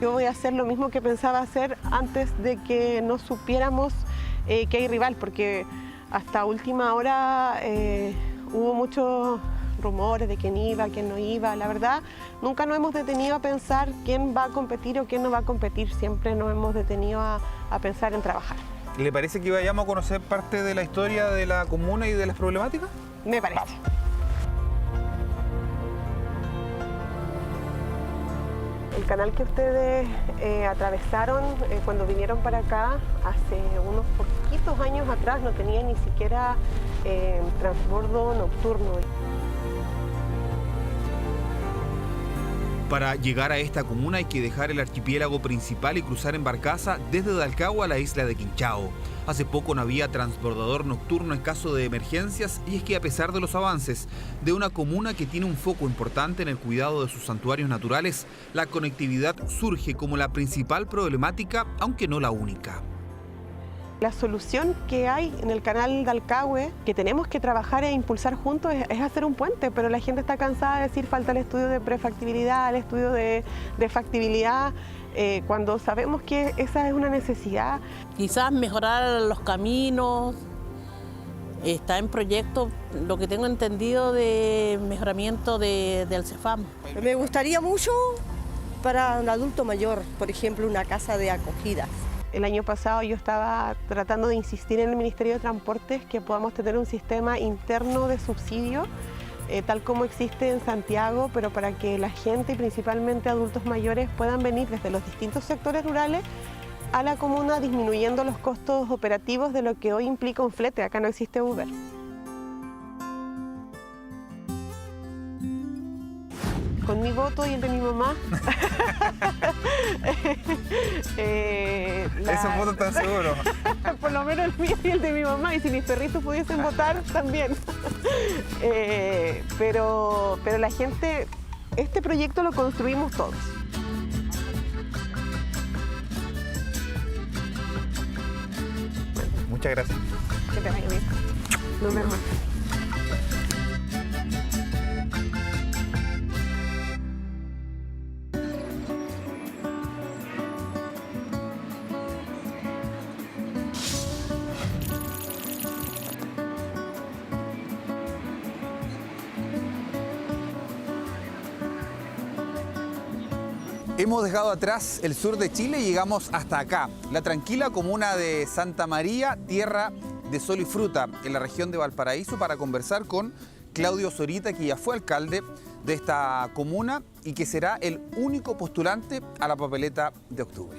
Yo voy a hacer lo mismo que pensaba hacer antes de que no supiéramos que hay rival, porque hasta última hora hubo muchos rumores de quién iba, quién no iba. La verdad, nunca nos hemos detenido a pensar quién va a competir o quién no va a competir. Siempre nos hemos detenido a pensar en trabajar. ¿Le parece que vayamos a conocer parte de la historia de la comuna y de las problemáticas? Me parece. Vamos. El canal que ustedes atravesaron cuando vinieron para acá hace unos poquitos años atrás no tenía ni siquiera transbordo nocturno. Para llegar a esta comuna hay que dejar el archipiélago principal y cruzar en barcaza desde Dalcao a la isla de Quinchao. Hace poco no había transbordador nocturno en caso de emergencias, y es que a pesar de los avances de una comuna que tiene un foco importante en el cuidado de sus santuarios naturales, la conectividad surge como la principal problemática, aunque no la única. La solución que hay en el canal de Alcagüe, que tenemos que trabajar e impulsar juntos, es hacer un puente, pero la gente está cansada de decir falta el estudio de prefactibilidad, el estudio de factibilidad, cuando sabemos que esa es una necesidad. Quizás mejorar los caminos, está en proyecto, lo que tengo entendido, de mejoramiento del CEFAM. Me gustaría mucho para un adulto mayor, por ejemplo, una casa de acogida. El año pasado yo estaba tratando de insistir en el Ministerio de Transportes que podamos tener un sistema interno de subsidio, tal como existe en Santiago, pero para que la gente, y principalmente adultos mayores, puedan venir desde los distintos sectores rurales a la comuna, disminuyendo los costos operativos de lo que hoy implica un flete. Acá no existe Uber. Con mi voto y el de mi mamá. Esos votos están seguros. Por lo menos el mío y el de mi mamá, y si mis perritos pudiesen votar, también. Pero la gente, este proyecto lo construimos todos. Muchas gracias. Que te vaya bien. Nos vemos. Hemos dejado atrás el sur de Chile y llegamos hasta acá, la tranquila comuna de Santa María, tierra de sol y fruta, en la región de Valparaíso, para conversar con Claudio Zorita, que ya fue alcalde de esta comuna y que será el único postulante a la papeleta de octubre.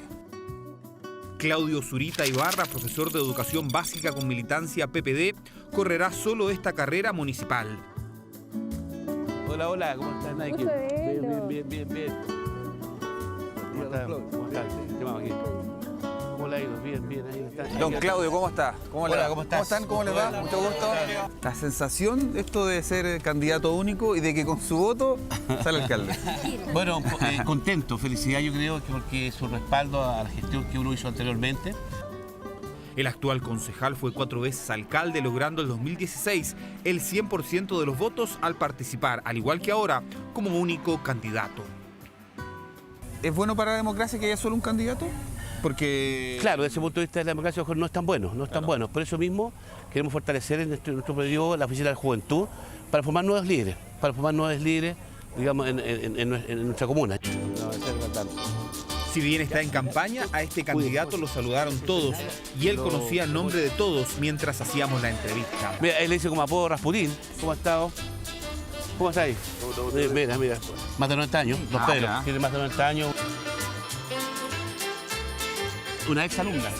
Claudio Zorita Ibarra, profesor de educación básica con militancia PPD, correrá solo esta carrera municipal. Hola, hola, ¿cómo estás, Nike? Bien. ¿Cómo estás? ¿Cómo le ha ido? Bien, ahí está. Don Claudio, ¿cómo está? Hola, ¿cómo estás? ¿Cómo están? ¿Cómo les va? Mucho gusto. La sensación, esto de ser candidato único y de que con su voto sale alcalde. Bueno, contento, felicidad yo creo, porque su respaldo a la gestión que uno hizo anteriormente. El actual concejal fue 4 veces alcalde, logrando en 2016 el 100% de los votos al participar, al igual que ahora, como único candidato. ¿Es bueno para la democracia que haya solo un candidato? Porque... Claro, desde ese punto de vista de la democracia no es tan bueno, Por eso mismo queremos fortalecer en nuestro periodo la Oficina de la Juventud para formar nuevos líderes, digamos, en nuestra comuna. Si bien está en campaña, a este candidato lo saludaron todos y él conocía el nombre de todos mientras hacíamos la entrevista. Mira, él le dice como apodo Rasputín. ¿Cómo ha estado? ¿Cómo está ahí? Mira. Más de 90 años, don Pedro. Tiene más de 90 años. Una exalumna.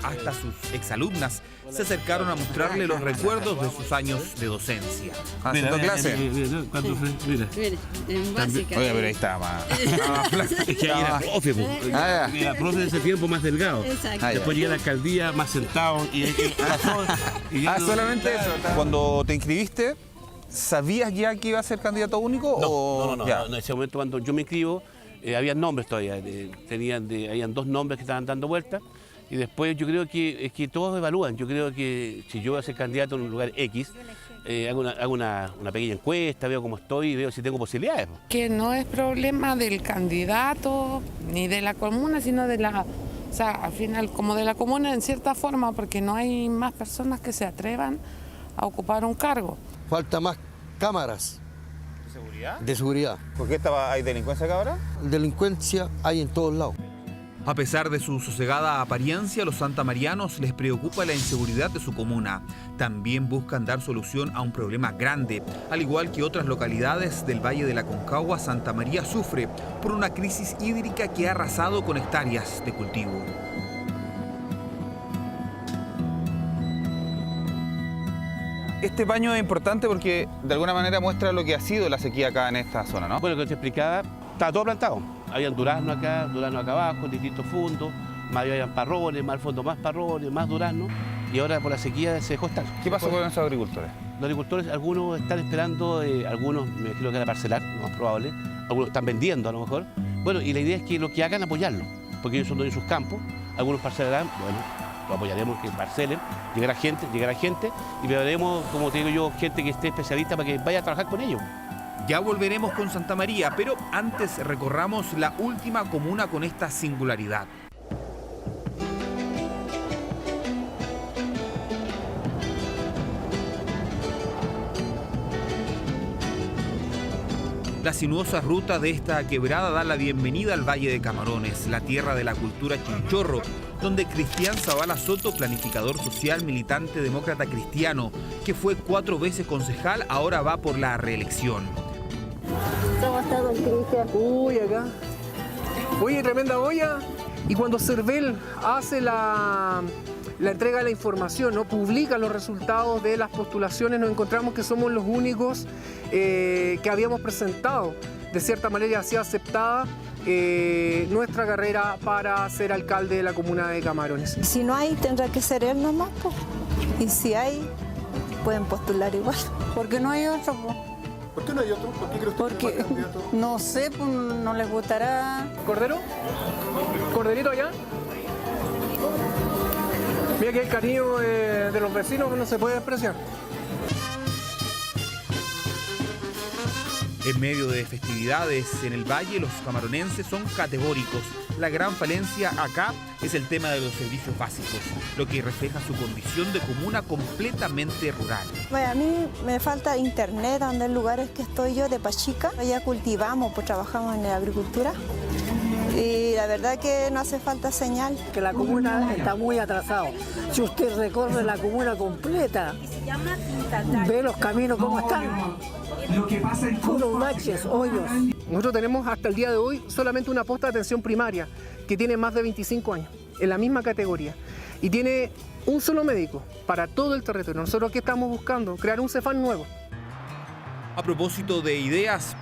Hasta sus exalumnas se acercaron a mostrarle los recuerdos de sus años de docencia. ¿Haciendo clase? Mira. En básica. Oye, pero ahí está más... Es que era profe, era profe de ese tiempo más delgado. Exacto. Después llegué a la alcaldía más sentado y pasó. Solamente eso. Cuando te inscribiste, ¿sabías ya que iba a ser candidato único? No. En ese momento cuando yo me inscribo, había nombres todavía, habían 2 nombres que estaban dando vueltas, y después yo creo que todos evalúan. Yo creo que si yo voy a ser candidato en un lugar X, hago una pequeña encuesta, veo cómo estoy y veo si tengo posibilidades. Que no es problema del candidato ni de la comuna, sino o sea, al final como de la comuna en cierta forma, porque no hay más personas que se atrevan a ocupar un cargo. Falta más cámaras. ¿De seguridad? ¿Por qué hay delincuencia acá ahora? Delincuencia hay en todos lados. A pesar de su sosegada apariencia, los santamarianos les preocupa la inseguridad de su comuna. También buscan dar solución a un problema grande. Al igual que otras localidades del Valle de la Concagua, Santa María sufre por una crisis hídrica que ha arrasado con hectáreas de cultivo. Este paño es importante porque de alguna manera muestra lo que ha sido la sequía acá en esta zona, ¿no? Bueno, lo que te explicaba, estaba todo plantado. Habían durazno acá abajo, distintos fundos, más habían parrones, más al fondo más parrones, más durazno, y ahora por la sequía se dejó estar. ¿Qué pasó con esos agricultores? Los agricultores, algunos están esperando, algunos me imagino que van a parcelar, lo más probable, algunos están vendiendo a lo mejor. Bueno, y la idea es que lo que hagan apoyarlo, porque ellos son dueños de sus campos, algunos parcelarán, bueno, lo apoyaremos que parcelen, llegará gente, y veremos, como te digo yo, gente que esté especialista para que vaya a trabajar con ellos. Ya volveremos con Santa María, pero antes recorramos la última comuna con esta singularidad. La sinuosa ruta de esta quebrada da la bienvenida al Valle de Camarones, la tierra de la cultura chinchorro, donde Cristian Zavala Soto, planificador social, militante demócrata cristiano, que fue 4 veces concejal, ahora va por la reelección. ¿Cómo está, don Cristian? Uy, acá. Oye, tremenda olla. Y cuando CERVEL hace la entrega de la información, ¿no? Publica los resultados de las postulaciones, nos encontramos que somos los únicos que habíamos presentado. De cierta manera, así aceptada nuestra carrera para ser alcalde de la comuna de Camarones. Si no hay, tendrá que ser él nomás, po. Y si hay, pueden postular igual. Porque no hay otro, po. ¿Por qué no hay otro? ¿Por qué crees tú que es candidato? No sé, pues no les gustará. ¿Cordero? ¿Corderito allá? Mira que el cariño de los vecinos no se puede despreciar. En medio de festividades en el valle, los camaronenses son categóricos. La gran falencia acá es el tema de los servicios básicos, lo que refleja su condición de comuna completamente rural. Bueno, a mí me falta internet, donde en lugares que estoy yo, de Pachica. Allá cultivamos, pues trabajamos en la agricultura. Y la verdad que no hace falta señal. Que la comuna está muy atrasada. Si usted recorre la comuna completa, ve los caminos cómo están. Puros baches, hoyos. Nosotros tenemos hasta el día de hoy solamente una posta de atención primaria que tiene más de 25 años, en la misma categoría. Y tiene un solo médico para todo el territorio. Nosotros aquí estamos buscando crear un Cefam nuevo. A propósito de ideas,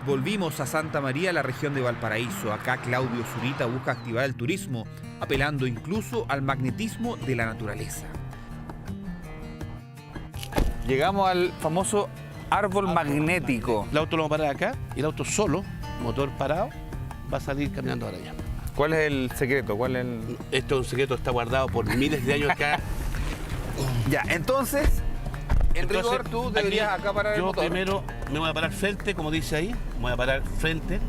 volvimos a Santa María, la región de Valparaíso. Acá Claudio Zurita busca activar el turismo, apelando incluso al magnetismo de la naturaleza. Llegamos al famoso árbol magnético. El auto lo vamos a parar acá y el auto solo, motor parado, va a salir caminando ahora allá. ¿Cuál es el secreto? Esto es un secreto, está guardado por miles de años acá. Ya, entonces, en rigor tú deberías acá parar el motor. Yo primero me voy a parar frente, como dice ahí. Me voy a parar frente.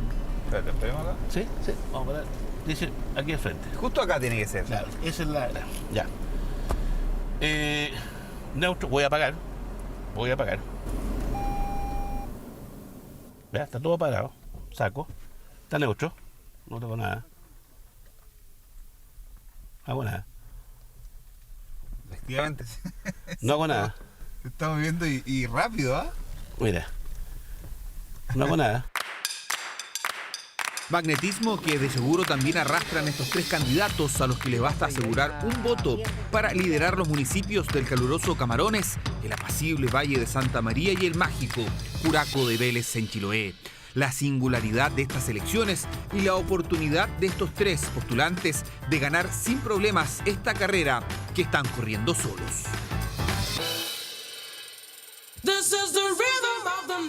Espérate, ¿esperamos acá? Sí, vamos a parar. Dice aquí al frente. Justo acá tiene que ser. Claro, esa es la... Ya. Neutro, voy a apagar. Vea, está todo apagado. Saco. Está neutro. No tengo nada. No hago nada. Efectivamente. No hago nada. Estamos viendo y rápido, ¿ah? Mira. No hago nada. Magnetismo que de seguro también arrastran estos 3 candidatos a los que les basta asegurar un voto para liderar los municipios del caluroso Camarones, el apacible Valle de Santa María y el mágico Curaco de Vélez en Chiloé. La singularidad de estas elecciones y la oportunidad de estos 3 postulantes de ganar sin problemas esta carrera que están corriendo solos.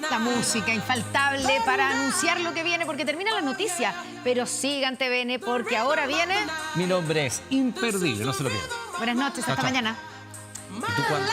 La música infaltable para anunciar lo que viene, porque termina la noticia. Pero sigan TVN porque ahora viene... Mi nombre es imperdible, no se lo pierdan. Buenas noches, hasta mañana. ¿Y tú cuándo?